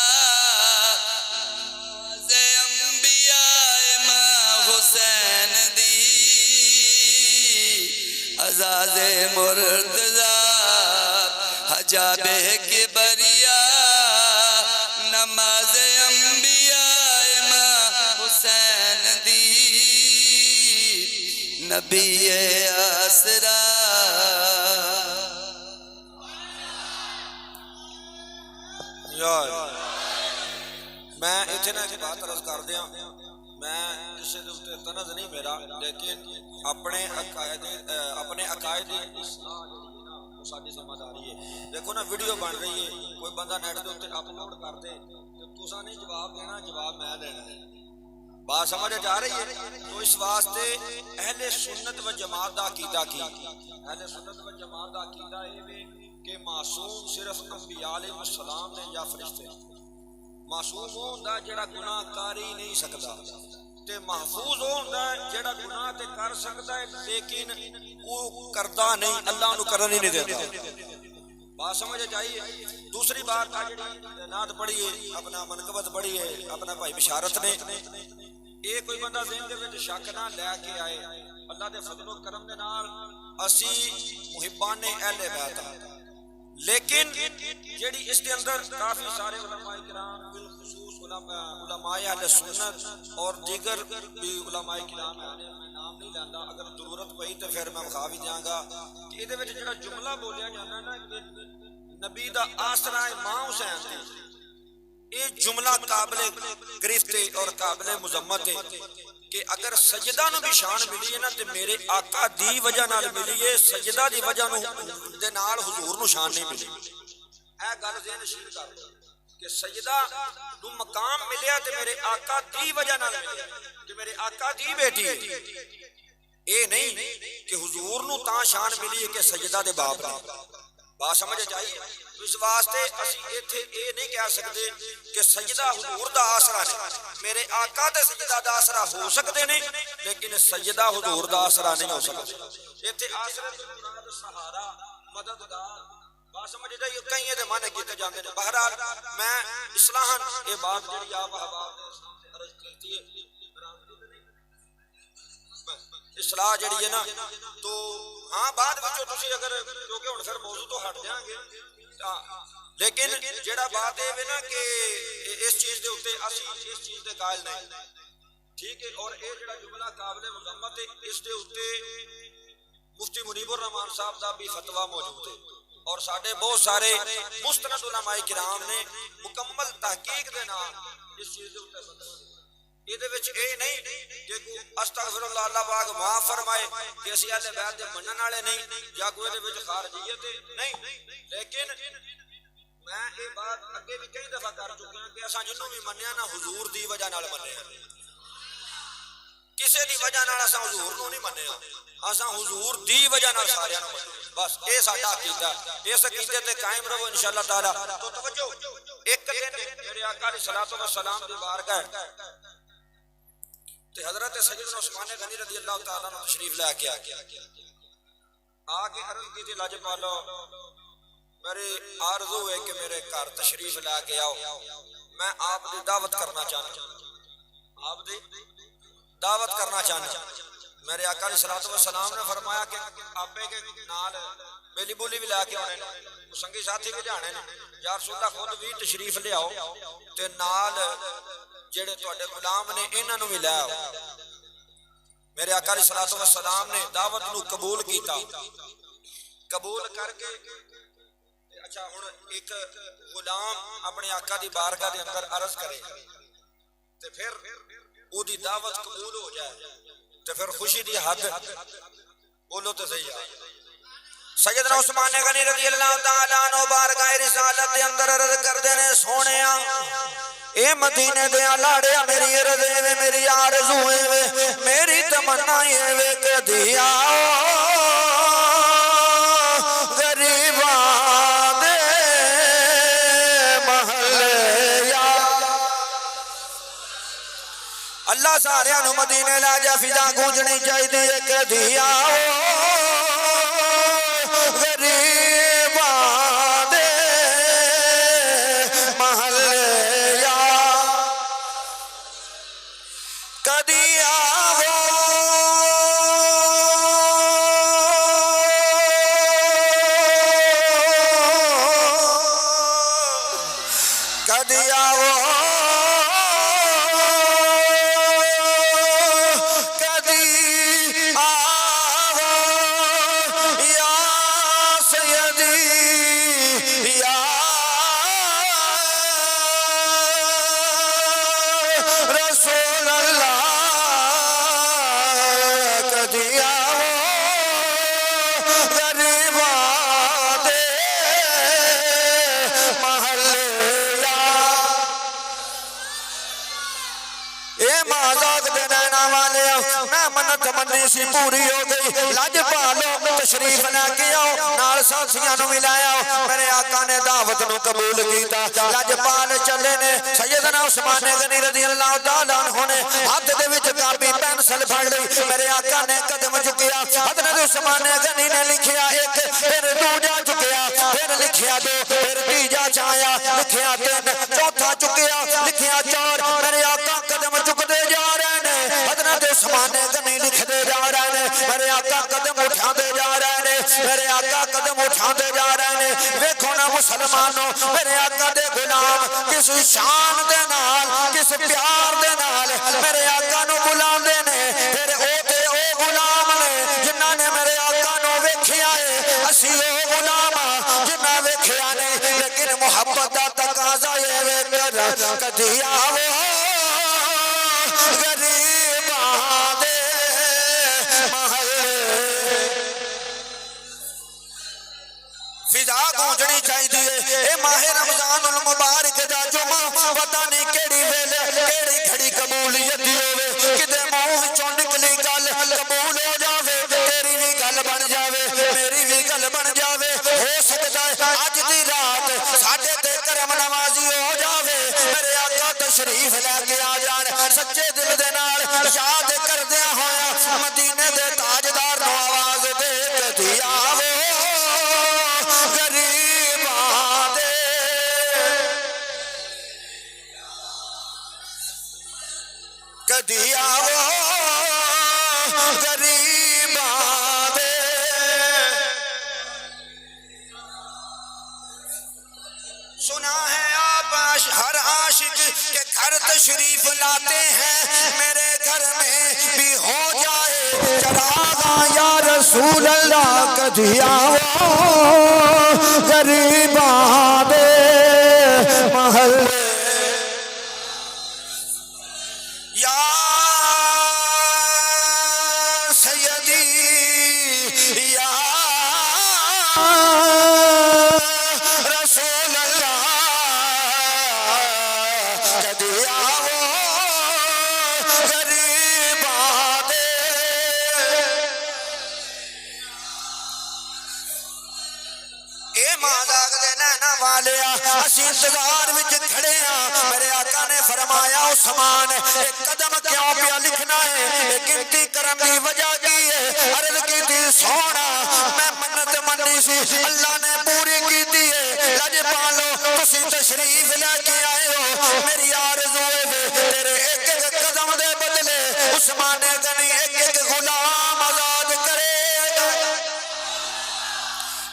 انبیاء امام حسین دی عزاز مرتضی حجاب کبریا نماز انبیاء امام حسین دی نبی نبی آسرا یار میں اتنے ایک بات عرض کر دیا میں کسی دے اوتے طنز نہیں میرا لیکن اپنے عقائد ساری سمجھ آ رہی ہے دیکھو نا ویڈیو بن رہی ہے کوئی بندہ نیٹ دے اوتے اپلوڈ کر دے تو تساں نہیں جواب دینا جواب میں دینا ہے بات سمجھ آ رہی ہے تو اس واسطے اہل سنت و جماعت دا عقیدہ کی اہل سنت و جماعت دا عقیدہ یہ کہ معصوم صرف انبیاء علیہ السلام نے یا فرشتے معصوم ہوندا جڑا گناہ کر ہی نہیں سکدا تے محفوظ ہوندا جڑا گناہ تے کر سکدا ہے لیکن وہ کردا نہیں اللہ نو کرن ہی نہیں دیندا بات سمجھ آئی ہے دوسری بات جڑی نعت پڑھی ہے اپنا منقبت پڑھی ہے اپنا بھائی بشارت نے یہ کوئی بندہ ذہن دے وچ شک نہ لے کے آئے اللہ دے فضل و کرم دے نال اسی محبان اہل بیت لیکن جڑی اس کے اندر کافی سارے علماء کرام بالخصوص علماء اہل سنت اور دیگر بھی علماء کرام ہیں میں نام نہیں لینا اگر ضرورت پئی تو پھر میں بخا بھی دیاں گا کہ یہ دے وچ جڑا جملہ بولیا جانا ہے نا کہ نبی دا آسرا ماں حسین تے یہ جملہ قابل گرفت اور قابل مذمت ہے کہ اگر سجدہ نو بھی شان ملی ہے نا تے میرے آقا دی وجہ نال ملی ہے سجدہ دی وجہ نو دے نال حضور نو شان نہیں ملی اے گل ذہن نشین کر کہ سجدہ نو مقام ملیا تے میرے آقا دی وجہ نال ملیا کہ میرے آقا دی بیٹی ہے اے نہیں کہ حضور نو تاں شان ملی ہے کہ سجدہ دے باپ نے بات سمجھ چاہیے اس واسطے اسی ایتھے اے نہیں کہہ سکتے کہ سجدہ حضور دا آسرا نہیں میرے آقا تے سجدہ دا آسرا ہو سکتے نہیں لیکن سجدہ حضور دا آسرا نہیں ہو سکتے ایتھے آسرا تے مراد سہارا مددگار بات سمجھ جائیے کہیں دے معنی کیتے جاندے ہیں بہرحال میں اصلاحاً یہ بات جڑی آپ احباب نے عرض کیتی ہے اصلاح جڑی ہے نا تو ہاں بعد وچوں تسی اگر کیونکہ ہن پھر موضوع تو ہٹ جاں گے لیکن جڑا بات ہے نا کہ اس چیز دے اوتے اسی اس چیز دے قائل نہیں ٹھیک ہے اور اے جڑا جملہ قابل مذمت ہے اس دے اوتے مفتی منیب الرحمان صاحب دا بھی فتویٰ موجود ہے اور ساڈے بہت سارے مستند علماء کرام نے مکمل تحقیق دے نال اس چیز دے اوتے فتویٰ یہ وچ اے نہیں کہ استغفر اللہ اللہ پاک معاف فرمائے کہ اسی اہل بیت دے منن والے نہیں یا کوئی دے وچ خارجیت نہیں لیکن میں یہ بات اگے بھی کئی دفعہ کر چکا ہوں کہ اساں جنوں بھی منیا نا حضور دی وجہ نال منیا کسے دی وجہ نال اساں حضور نو نہیں منیا اساں حضور دی وجہ نال سارے نو بس اے ساڈا عقیدہ اس عقیدے تے قائم رہو انشاءاللہ تعالی تو توجہ ایک دن میرے آقا علیہ الصلوۃ والسلام دی بارگاہ تے حضرت سیدنا عثمان غنی رضی اللہ تعالیٰ عنہ تشریف لے کے آ کے عرض کی تھی لاجپالو میری آرزو ہے کہ میرے گھر تشریف لے کے آؤ میں آپ دی دعوت کرنا چاہنا آپ دی دعوت کرنا چاہنا میرے آقا علیہ الصلوۃ والسلام نے فرمایا کہ آپے کے نال میلی بولی بھی لے کے آنے سنگی ساتھی بھی جانے یا رسول اللہ خود بھی تشریف لے آؤ تے نال جڑے تواڈے غلام نے انہاں نوں بھی لے آؤ میرے آقا علیہ الصلوۃ والسلام نے دعوت نو قبول کیتا قبول کر کے اچھا ہن ایک غلام اپنے آقا دی بارگاہ دے اندر عرض کرے تے پھر او دی دعوت قبول ہو جائے تے پھر خوشی دی حد بولو تے صحیح ہے سیدنا عثمان غنی رضی اللہ تعالی عنہ بارگاہ رسالت دے اندر عرض کردے نے سونیا اے مدینے دے لاڑیا میری عرض ہے میری آرزو ہے میری تمنا ہے کہ دیا غریباں دے محلے یا اللہ سارے نو مدینے لا جا فضا گونجنی چاہیے کہ دیا میں منت منی سی پوری ہو گئی لاجپالو تشریف لے کے آؤ نال ساتھیاں نو ملایا میرے آقا نے دعوت نو قبول کیتا لاجپال چلے نے سیدنا عثمان غنی رضی اللہ تعالیٰ عنہ نے ہاتھ دے وچ کاپی پینسل پھڑ لئی میرے آقا نے قدم چکیا حضرت عثمان غنی نے لکھیا ایک پھر دوجا چکیا پھر لکھیا دو پھر تیجا چایا لکھیا تین چوتھا چکیا لکھیا چار میرے آقا قدم چکتے جا رہے ہیں حضرت عثمان غنی لکھتے جا رہے ہیں میرے آقا قدم اٹھاتے جا رہے ہیں میرے آقا قدم اٹھاتے جا رہے ہیں ویکھو نا مسلمانوں میرے آقا دے غلام کس شان دے نال کس پیار دے نال میرے آقا نو بلاندے نے پھر او تے او غلام نے جنہاں نے میرے آقا نو ویکھیا ہے اسی او غلام جنہاں ویکھیا نہیں لیکن محبت دا تقاضا اے کر کدی آو غریباں دے محلے فضا گونجنی چاہیے اے ماہ رمضان المبارک دا جمعہ پتہ نہیں کیڑی ویلے کیڑی گھڑی قبولیت ہوے کدے منہ وچوں نکلی گل قبول ہو جاوے تیری بھی گل بن جاوے میری بھی گل بن جاوے ہو سکتا ہے اج دی رات ساڈے تے کرم نوازی ہو جاوے میرے آقا تشریف لے کے آ جان سچے دل دے نال یاد کردیاں ہویا مدینے دے تاجدار نو آواز دے کدی آوے کدی آو غریباں دے سنا ہے آپ ہر عاشق کے گھر تشریف لاتے ہیں میرے گھر میں بھی ہو جائے چراغاں یا رسول اللہ کدی آو غریباں دے محلے رسول اللہ کدی آو غریباں دے اے ماں دے نینا والیا اسی انتظار وچ کھڑے ہاں میرے آقا نے فرمایا عثمان ایک قدم کیوں پیا لکھنا ہے ایک گنتی کرن دی وجہ کی ہے عرض کی تھی سونا میں منت منی سی اللہ نے پوری کی دی ہے لاجپالو تسی تشریف لے کے آئے ہو میری آرزو ہے تیرے ایک ایک قدم دے بدلے عثمان غنی ایک ایک غلام آزاد کرے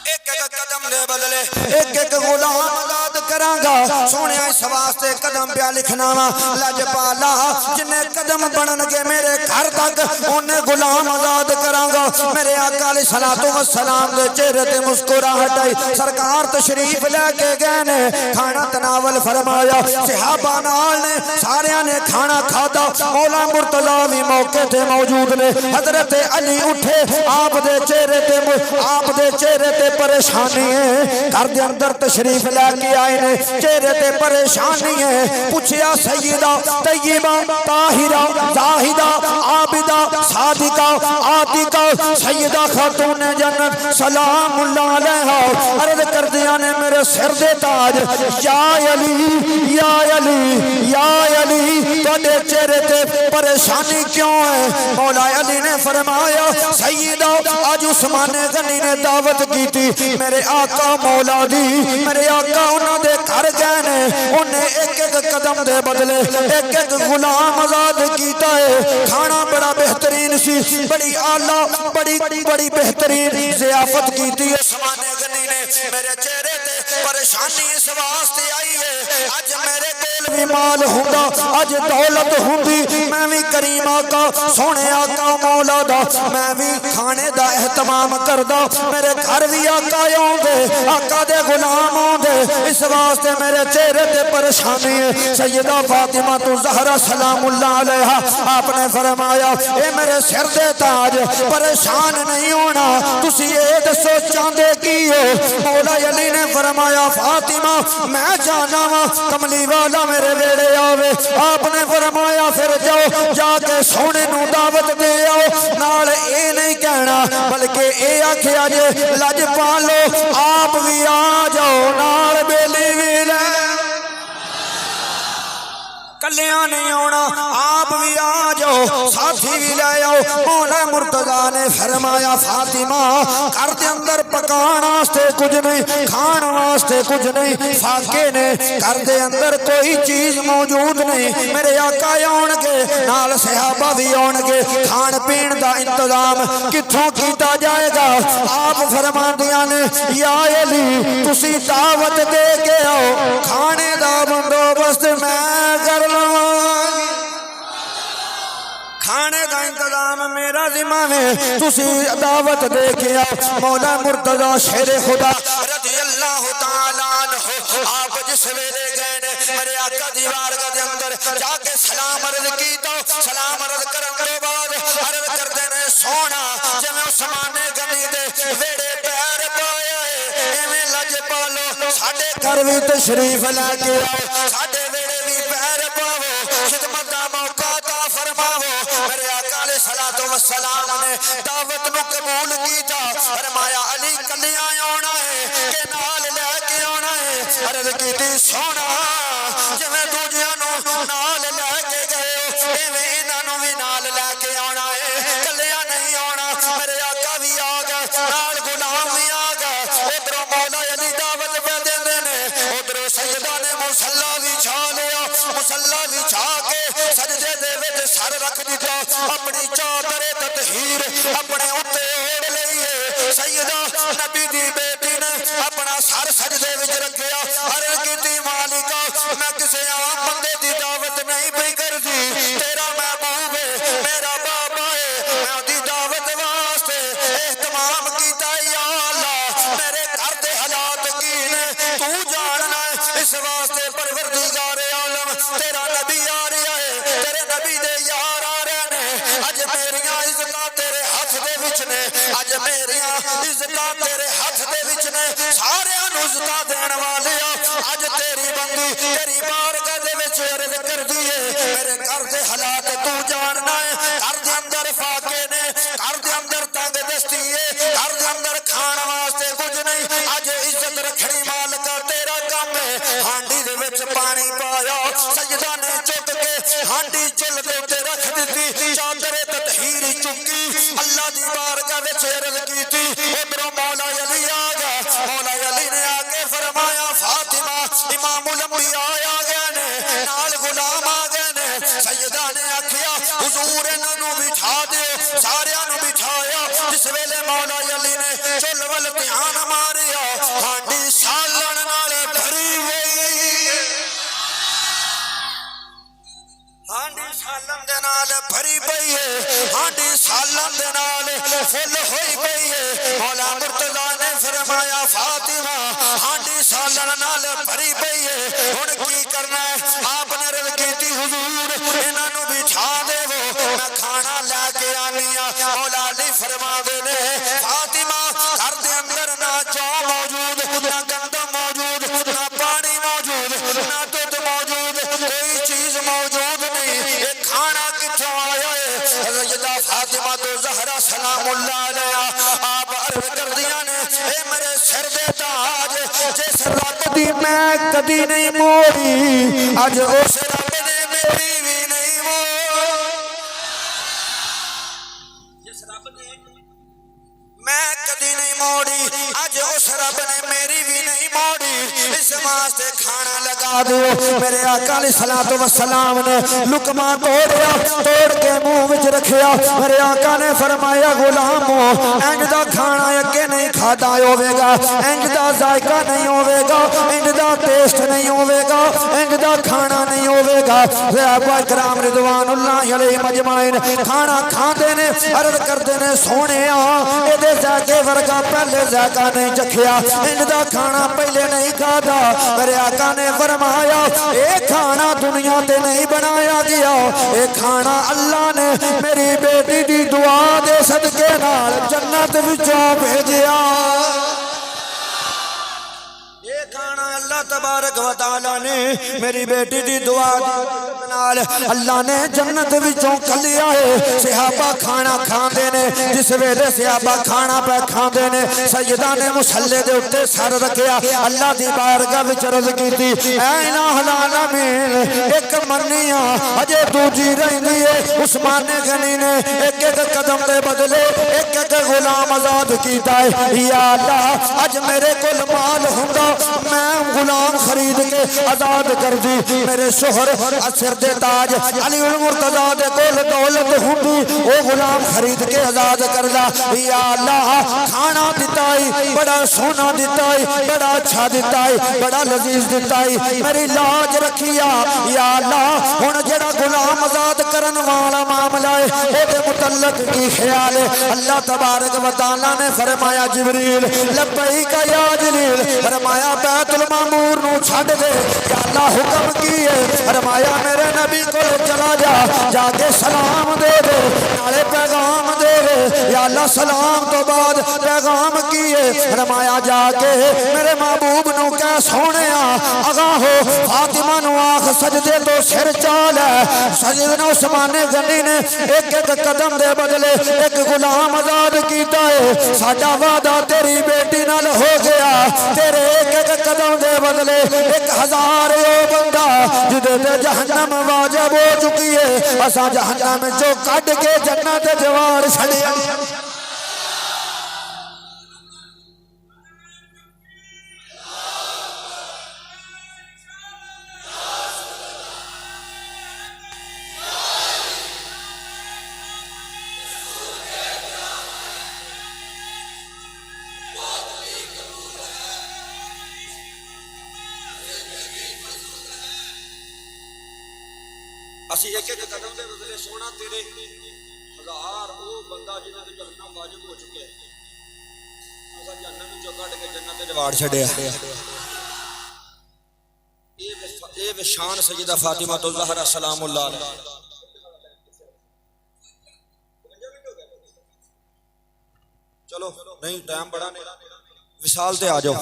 ایک ایک قدم دے بدلے ایک ایک غلام آزاد کراں گا سونے اس واسطے قدم پیا لکھنا وا لاجپالا جن قدم بنن گے میرے گھر تک انہیں غلام آزاد کراں گا میرے آقا علیہ الصلوۃ والسلام دے چہرے تے مسکراہٹ آئی سرکار تشریف لے کے گئے نے کھانا تناول فرمایا صحابہ نال نے سارے نے کھانا کھادا مولا مرتضی بھی موقع تے موجود نے حضرت علی اٹھے آپ دے چہرے تے پریشانی ہے گھر دے اندر تشریف لے کے آئے نے چہرے تے پریشانی ہے پوچھیا سیدہ طیبہ طاہرہ زاہدہ عابدہ صادقہ عاتقہ سیدہ خاتون جنت سلام اللہ علیہا عرض کر دیا نے میرے سر دے تاج یا علی یا علی یا علی تھوڑے چہرے تے پریشانی کیوں ہے مولا علی نے فرمایا سیدہ آج عثمان غنی نے دعوت کی تھی میرے آقا مولا دی میرے آقا انہوں دے گھر گئے نے انہیں ایک ایک قدم دے بدلے ایک ایک غلام آزاد کیتا ہے کھانا بڑا بہترین سی بڑی اعلیٰ بڑی بہترین ضیافت کیتی ہے عثمان غنی نے میرے چہرے تے پریشانی اس واسطے آئی ہے اج میرے کول بھی مال ہوندا اج دولت ہوندی میں بھی کریم آقا سونے آقا مولا دا میں بھی کھانے دا اہتمام کردا میرے گھر بھی آقا آوندے آقا دے غلام آوندے اس واسطے میرے چہرے تے پریشانی ہے سیدہ فاطمہ تو زہرا سلام اللہ علیہا آپ نے فرمایا اے میرے سر دے تاج پریشان نہیں ہونا تسی اے دسو چاندے کی ہو مولا علی نے فرمایا فرمایا فاطمہ میں جانا وا کملی والا میرے ویڑے آوے آپ نے فرمایا پھر جاؤ جا کے سونے نو دعوت دے آؤ نال اے نہیں کہنا بلکہ اے آکھیا جے لج پالو آپ بھی آ جاؤ نال بیلی بھی لے کلیاں نہیں ہونا آپ بھی آ جاؤ ساتھی بھی لے آؤ مولا مرتضیٰ نے فرمایا فاطمہ گھر دے اندر پکان واسطے کچھ نہیں کھان واسطے کچھ نہیں فاقے نے گھر دے اندر کوئی چیز موجود نہیں میرے آقا آن گے نال صحابہ بھی آن گے کھان پین دا انتظام کتھوں کیتا جائے گا آپ فرماندیاں نے یا علی تسی دعوت دے کے آؤ کھانے دا بندوبست میں کر کھانے کا انتظام میرا ذمہ ہے تسی دعوت دے کے آؤ مولا مرتضیٰ شیر خدا رضی اللہ تعالیٰ عنہ آپ جس ویلے گئے نے میرے آقا دیوار کا دے اندر جا کے سلام عرض کیتا سلام عرض کرن دے بعد عرض کردے نے سونا جویں عثمان غنی دے ویڑے پیر پایا ہے ایویں لج پالو ساڈے گھر وی تشریف لے کے آؤ ساڈے ویڑے وی پیر پاؤ خدمت دا موقع عطا فرماؤ میرے آقا علیہ الصلوۃ والسلام نے دعوت نو قبول کیتا فرمایا علی کلیاں آنا ہے کہ نال لے کے آنا ہے عرض کیتی سونا جویں دوجیاں نو نال لے کے گئے ایویں انہاں نو وی نال لے کے آنا ہے کلیاں نہیں آنا میرے آقا بھی آ گئے نال غلام بھی آ گئے ادھروں مولا علی دعوت پہ دیندے نے ادھروں سیدہ نے مصلی بھی چھا لیا مصلی بھی چھا کے سجدے دے وچ سر رکھ دیتا اپنی چادر تطہیر اپنے اوتے اوڑھ لئی سیدہ نبی دی بیٹی نے اپنا سر سجدے وچ رکھیا عرض کیتی مالکا میں کسے عام بندے دی دعوت نہیں پئی کردی تیرا محبوب ہے میرا بابا ہے میں دی دعوت واسطے اہتمام کیتا یا اللہ میرے گھر دے حالات کی نے تو جاننا ہے اس واسطے پروردگار عالم تیرا نبی آ رہا ہے تیرے نبی دے یار آ رہے نے اج میریاں عزتاں تیرے ہاتھ دے وچ نے اج میریاں عزتاں تیرے ہاتھ دے وچ نے سارے نوں عزتاں دین والیا اج تیری بندی تیری بارگاہ دے وچ عرض کردی ہے میرے گھر دے حالات تو جاننا ہے گھر دے اندر فاقے نے گھر دے اندر تنگ دستی ہے گھر دے اندر کھان واسطے کچھ نہیں اج عزت رکھنی مالکا تیرا کام ہے ہانڈی دے وچ پانی پایا سجدہ نے چک کے ہانڈی چل دے تے رکھ دتی چادر تطہیر چکی اللہ دی بارگاہ وچ عرض کیتی ادھروں مولا علی آ گیا مولا علی نے آ کے فرمایا فاطمہ امام الانبیاء آ گئے نے نال غلام آ گئے نے سیدہ نے آکھیا حضور انہاں نوں بٹھا دیو ساریاں نوں بٹھایا جس ویلے مولا علی نے چل ول دھیان ماریا ہانڈی سالن نال بھری ہوئی ہانڈی سالن دے نال بھری پئی ہے ہانڈی سالن دے نال فل ہوئی پئی ہے مولا مرتضیٰ نے فرمایا فاطمہ ہانڈی سالن نال بھری پئی ہے ہن کی کرنا ہے آپ نے عرض کیتی حضور انہاں نوں بٹھا دیو میں کھانا لے کے آنی ہاں مولا علی فرما دے نے فاطمہ گھر دے اندر نہ جو موجود نہ گندم موجود نہ پانی موجود نہ دودھ موجود کوئی چیز موجود نہیں یہ کھانا کتھوں آیا ہے سیدہ فاطمہ تو زہرا سلام اللہ علیہا آپ عرض کر دیا نے اے میرے سر دے تاج جس رب دی میں کبھی نہیں موڑی اج اس رب نے میری بھی نہیں موڑی جس رب نے میں کبھی نہیں موڑی اج اس رب نے میری بھی نہیں موڑی اس واسطے کھانا لگا دو میرے آقا علیہ الصلوۃ والسلام نے لقمہ توڑیا توڑ کے منہ وچ رکھیا میرے آقا نے فرمایا غلامو انج دا کھانا اگے نہیں کھادا ہوے گا انج دا ذائقہ نہیں ہوے گا انج دا ٹیسٹ نہیں ہوے گا انج دا کھانا نہیں ہوے گا صحابہ کرام رضوان اللہ علیہم اجمعین کھانا کھاندے نے عرض کردے نے سونیا اے دے ذائقے ورگا پہلے ذائقہ نہیں چکھیا انج دا کھانا پہلے نہیں کھادا میرے آقا نے فرمایا اے کھانا دنیا تے نہیں بنایا گیا اے کھانا اللہ نے میری بیٹی دی دعا دے صدقے نال جنت وچوں بھیجیا یہ اللہ تبارک و تعالی نے میری بیٹی دی دعا دی نال اللہ نے جنت وچوں کھلیا ہے صحابہ کھانا کھاندے نے جس ویلے صحابہ کھانا پہ کھاندے نے سیدہ نے مصلی دے اوتے سر رکھیا اللہ دی بارگاہ وچ عرض کیتی اے الہ العالمین ایک منیا اجے دوجی رہندی ہے عثمان غنی نے ایک ایک قدم دے بدلے ایک ایک غلام آزاد کیتا ہے یا اللہ اج میرے کول مال ہوندا میں غلام خرید کے آزاد کر دی میرے شوہر سر دے تاج علی المرتضی دے کول دولت ہوندی او غلام خرید کے آزاد کردا یا اللہ کھانا دتا ہے بڑا سونا دتا ہے بڑا اچھا دتا ہے بڑا لذیذ دتا ہے میری لاج رکھیا یا اللہ ہن جڑا غلام آزاد کرن والا معاملہ ہے او دے متعلق کی خیال ہے اللہ تبارک و تعالی نے فرمایا جبریل لبیک یا جلیل فرمایا بیت المعمور نو چھڈ دے یا اللہ حکم کی ہے فرمایا میرے نبی کو چلا جا کے سلام دے دے نالے پیغام دے دے یا اللہ سلام تو بعد پیغام کی ہے فرمایا جا کے میرے محبوب نو کہہ سونیا آگاہ ہو فاطمہ نو آخ سجدے تو سر چال ہے سیدنا عثمان غنی نے ایک ایک قدم دے بدلے ایک غلام آزاد کیتا ہے ساڈا وعدہ تیری بیٹی نال ہو گیا تیرے ایک ایک قدم دے بدلے 1000 بندہ جدے تے جہنم واجب ہو چکی ہے اساں جہنم جو کڈ کے جنت جوار چھڑیا اسی ایک ایک قدم دے بدلے سونا تیرے 1000 او بندہ جنہاں تے جہنم واجب ہو چکے ہیں اساں جہنم وچوں کڈ کے جنت تے واڑ چھڈیا اے شان سیدہ فاطمہ الزہرا سلام اللہ علیہا چلو نہیں ٹائم بڑا نہیں وصال تے آ جاؤ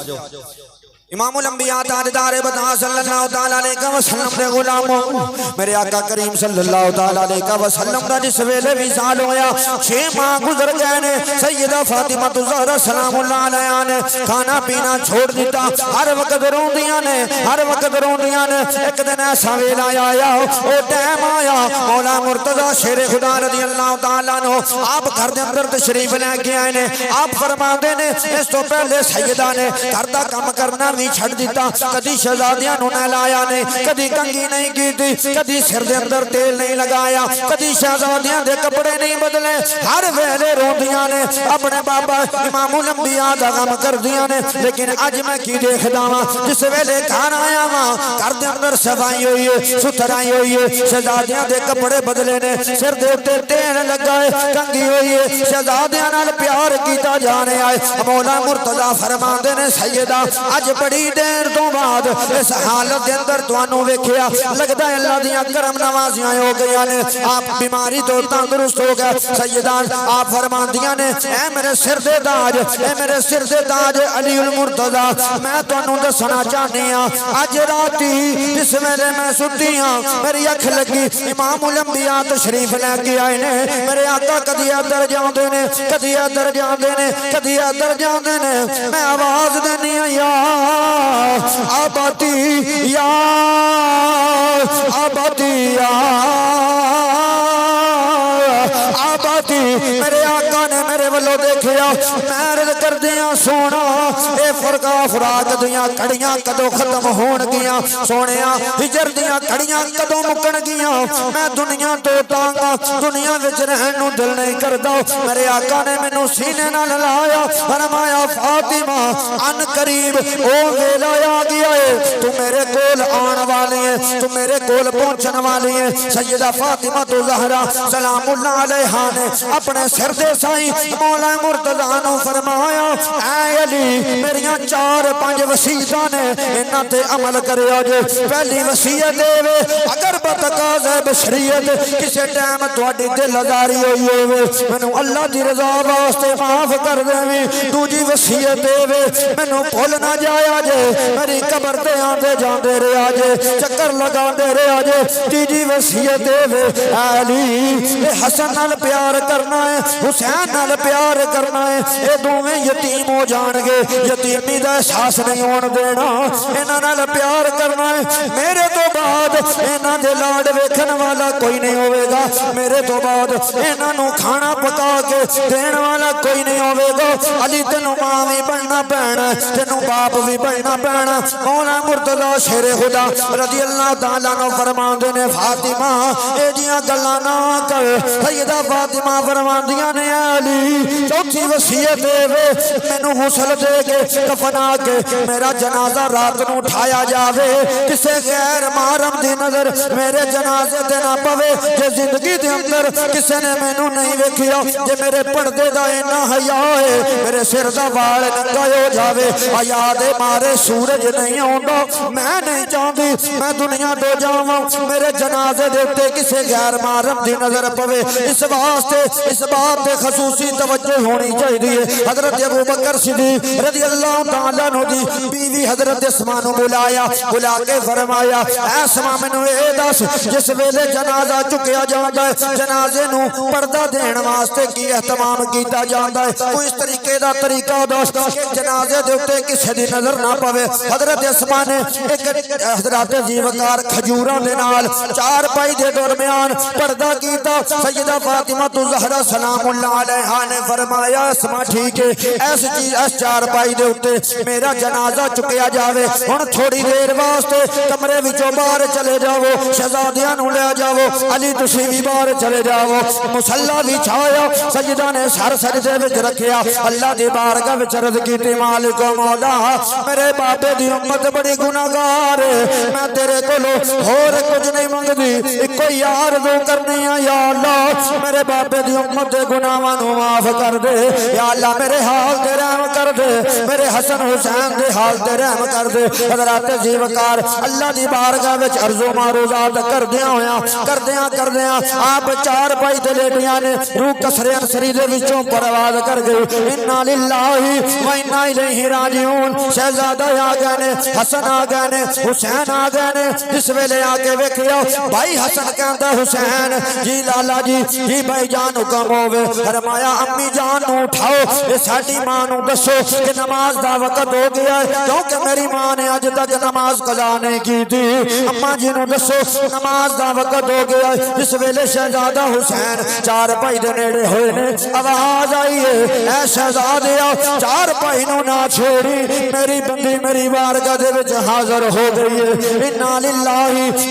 امام الانبیاء تاجدار بتا صلی اللہ تعالی علیہ وسلم دے غلاموں میرے آقا کریم صلی اللہ تعالی علیہ وسلم دا جس ویلے وصال ہویا 6 ماہ گزر گئے نے سیدہ فاطمہ الزہرا سلام اللہ علیہا نے کھانا پینا چھوڑ دیتا ہر وقت روندیاں نے ہر وقت روندیاں نے ایک دن ایسا ویلا آیا او ٹائم آیا مولا مرتضی شیر خدا رضی اللہ تعالی عنہ آپ گھر دے اندر تشریف لے کے آئے نے آپ فرماندے نے اس تو پہلے سیدہ نے گھر دا کام کرنا بھی چھڑ دیتا کدی شہزادیاں نو نہ لایا نہیں کدی کنگھی نہیں کیتی کدی سر دے اندر تیل نہیں لگایا کدی شہزادیاں دے کپڑے نہیں بدلے ہر ویلے روندیاں نے اپنے بابا امام الانبیاء دا غم کردیاں نے لیکن اج میں کی دیکھدا ہاں جس ویلے گھر آیا ہاں گھر دے اندر صفائی ہوئی ہے ستھرائی ہوئی ہے شہزادیاں دے کپڑے بدلے نے سر دے اوتے تیل لگا ہے کنگھی ہوئی ہے شہزادیاں نال پیار کیتا جانے آئے مولا مرتضی فرماندے نے سیدہ اج بڑی دیر تو بعد اس حالت دے اندر تانوں ویکھیا لگدا ہے اللہ دیاں کرم نوازیاں ہو گئیاں نے آپ بیماری تو تندرست ہو گئے سیدہ آپ فرماندیاں نے اے میرے سر دے تاج اے میرے سر دے تاج علی المرتضی میں تانوں دسنا چاہنی ہاں اج راتی جس ویلے میں ستی ہاں میری اکھ لگی امام الانبیاء تشریف لے کے آئے نے میرے آقا کدی ادھر جاندے نے کدی ادھر جاندے نے کدی ادھر جاندے نے میں آواز دینی ہاں یا آبادی یا آبادی یا آبادی میرے آقا نے میرے ولو دیکھیا میں کر دیا سونا اے فرقہ فراق دیاں کڑیاں کدو ختم ہون گیاں سونیا ہجر دیاں کڑیاں کدو مکن گیاں میں دنیا تو تانگا دنیا وچ رہن نو دل نہیں کردا میرے آقا نے مینوں سینے نال لایا فرمایا فاطمہ ان قریب او ویلا آ گیا ہے تو میرے کول آن والی ہے تو میرے کول پہنچن والی ہے سیدہ فاطمہ الزہرا سلام اللہ علیہا نے اپنے سر دے سائیں مولا مرتضی نو فرمایا اے علی میریاں 4-5 وصیتاں نے انہاں تے عمل کریا جے پہلی وصیت اے اگر بتقاضا بشریت کسے ٹائم تہاڈی دل آزاری ہوئی ہوے مینوں اللہ دی رضا واسطے معاف کر دیویں دوجی وصیت اے مینوں بھول نہ جایا جے میری قبر تے آندے جاندے رہیا جے چکر لگاندے رہیا جے تیجی وصیت وے علی حسن نال پیار کرنا ہے حسین نال پیار کرنا ہے اے دوویں یتیم ہو جان گے یتیمی دا احساس نہیں ہون دینا انہاں نال پیار کرنا ہے میرے تو بعد انہاں دے لاڈ ویکھن والا کوئی نہیں ہوے گا میرے تو بعد انہاں نوں کھانا پکا کے دین والا کوئی نہیں ہوے گا علی تینوں ماں بھی بننا پینا تینوں باپ بھی بننا پینا مولا مرتضی شیر خدا رضی اللہ تعالیٰ عنہ فرماندے نے فاطمہ اے جیاں گلاں نہ کر سیدہ فاطمہ فرماندیاں نے علی چوتھی وصیت وے مینوں غسل دے کے کفنا کے میرا جنازہ رات نوں اٹھایا جاوے کسے غیر محرم دی نظر میرے جنازے تے نہ پوے جے زندگی دے اندر کسے نے مینوں نہیں ویکھیا جے میرے پردے دا اینا حیا ہے میرے سر دا وال ننگا ہو جاوے حیا دے مارے سورج نہیں آوندا میں نہیں چاہندی میں دنیا تو جاواں میرے جنازے دے تے کسے غیر محرم دی نظر پوے اس واسطے اس بات تے خصوصی توجہ ہونی چاہیے حضرت ابو بکر صدیق رضی اللہ تعالیٰ عنہ دی بیوی حضرت اسماء نوں بلا کے فرمایا اے اسماء مینوں اے دس جس ویلے جنازہ چکیا جاندا ہے جنازے نوں پردہ دین واسطے کی اہتمام کیتا جاندا ہے کوئی اس طریقے دا طریقہ دس کہ جنازے دے اوتے کسے دی نظر نہ پوے حضرت اسماء نے ایک حضرت زیوکار کھجوراں دے نال چار پائی دے درمیان پردہ کیتا سیدہ فاطمہ الزہرا سلام اللہ علیہا نے فرمایا اسماء ٹھیک ہے ایسی چیز اس چار پائی دے اوتے میرا جنازہ چکیا جاوے ہن تھوڑی دیر واسطے کمرے وچوں باہر چلے جاؤ شہزادیاں نوں لے جاؤ علی تسی بھی باہر چلے جاؤ مصلی وچھایا سجدہ نے سر سجدے وچ رکھیا اللہ دی بارگاہ وچ عرض کیتی مالک و مولا میرے بابے دی امت بڑی گناہگار میں تیرے کولوں ہور کچھ نہیں منگدی اکو ہی آرزو کرنی ہے یا اللہ میرے بابے دی امت دے گناہاں نوں معاف کر دے یا اللہ میرے حال تے رحم کر دے میرے حسن حسین دے حال تے رحم کر دے حضرات زیوکار اللہ دی بارگاہ وچ عرض و معروضات کردیاں آپ چار پائی تے لیٹیاں نے روح کسرے انسری دے وچوں پرواز کر گئی انا للہ و انا الیہ راجعون شہزادہ آ گئے نے حسن آ گئے نے حسین آ گئے نے جس ویلے آ کے ویکھیا بھائی حسن کہندا حسین جی لالا جی بھائی جان حکم ہوے فرمایا امی جان نوں اٹھاؤ اے ساڈی ماں نوں دسو کہ نماز دا وقت ہو گیا ہے کیونکہ میری ماں نے اج تک نماز قضا نہیں کی تھی اما جی نوں دسو نماز دا وقت ہو گیا ہے جس ویلے شہزادہ حسین چار پائی دے نیڑے ہوئے نے آواز آئی ہے اے شہزادیا چار پائی نوں نہ چھوڑی میری بندی میری بارگاہ دے وچ حاضر ہو گئی ہے انا للہ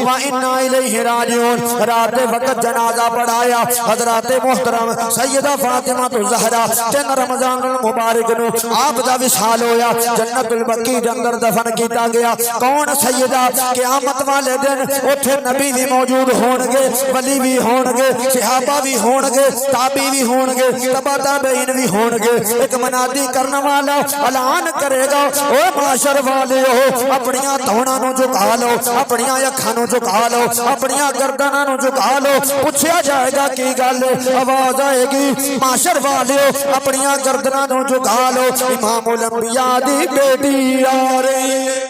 و انا الیہ راجعون رات دے وقت جنازہ پڑھایا حضرات محترم سیدہ فاطمہ الزہرا 3 رمضان المبارک نو آپ دا وصال ہویا جنت البقیع دے اندر دفن کیتا گیا کون سیدہ قیامت والے دن اوتھے نبی بھی موجود ہون گے ولی بھی ہون گے صحابہ بھی ہون گے تابعی بھی ہون گے تبع تابعین بھی ہون گے ایک منادی کرنے والا اعلان کرے گا او معاشر والے ہو اپنیاں دھوڑاں نوں جھکا لو اپنیاں اکھاں نوں جھکا لو اپنیاں گردناں نوں جھکا لو پوچھیا جائے گا کی گل آواز آئے گی معاشر والے ہو اپنیاں گردناں نوں جھکا لو امام الانبیاء دی بیٹی آ رہی ہے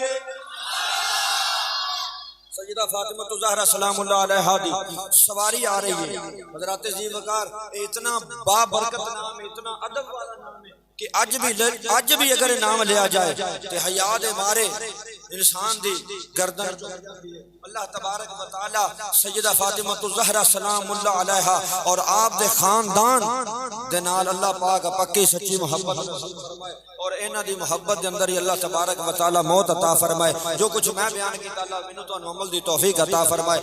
سیدہ فاطمہ الزہرا سلام اللہ علیہا دی سواری آ رہی ہے حضرات زیوکار اتنا بابرکت نام اتنا ادب والا نام ہے کہ اج بھی اگر نام لیا جائے تو حیا دے مارے انسان دی گردن اللہ تبارک و تعالی سیدہ فاطمہ الزہرا سلام اللہ علیہا اور آپ دے خاندان دے نال اللہ پاک پکی سچی محبت فرمائے اور انہاں دی محبت دے اندر ہی اللہ تبارک و تعالی موت عطا فرمائے جو کچھ میں بیان کیتا اللہ مینوں تانوں عمل دی توفیق عطا فرمائے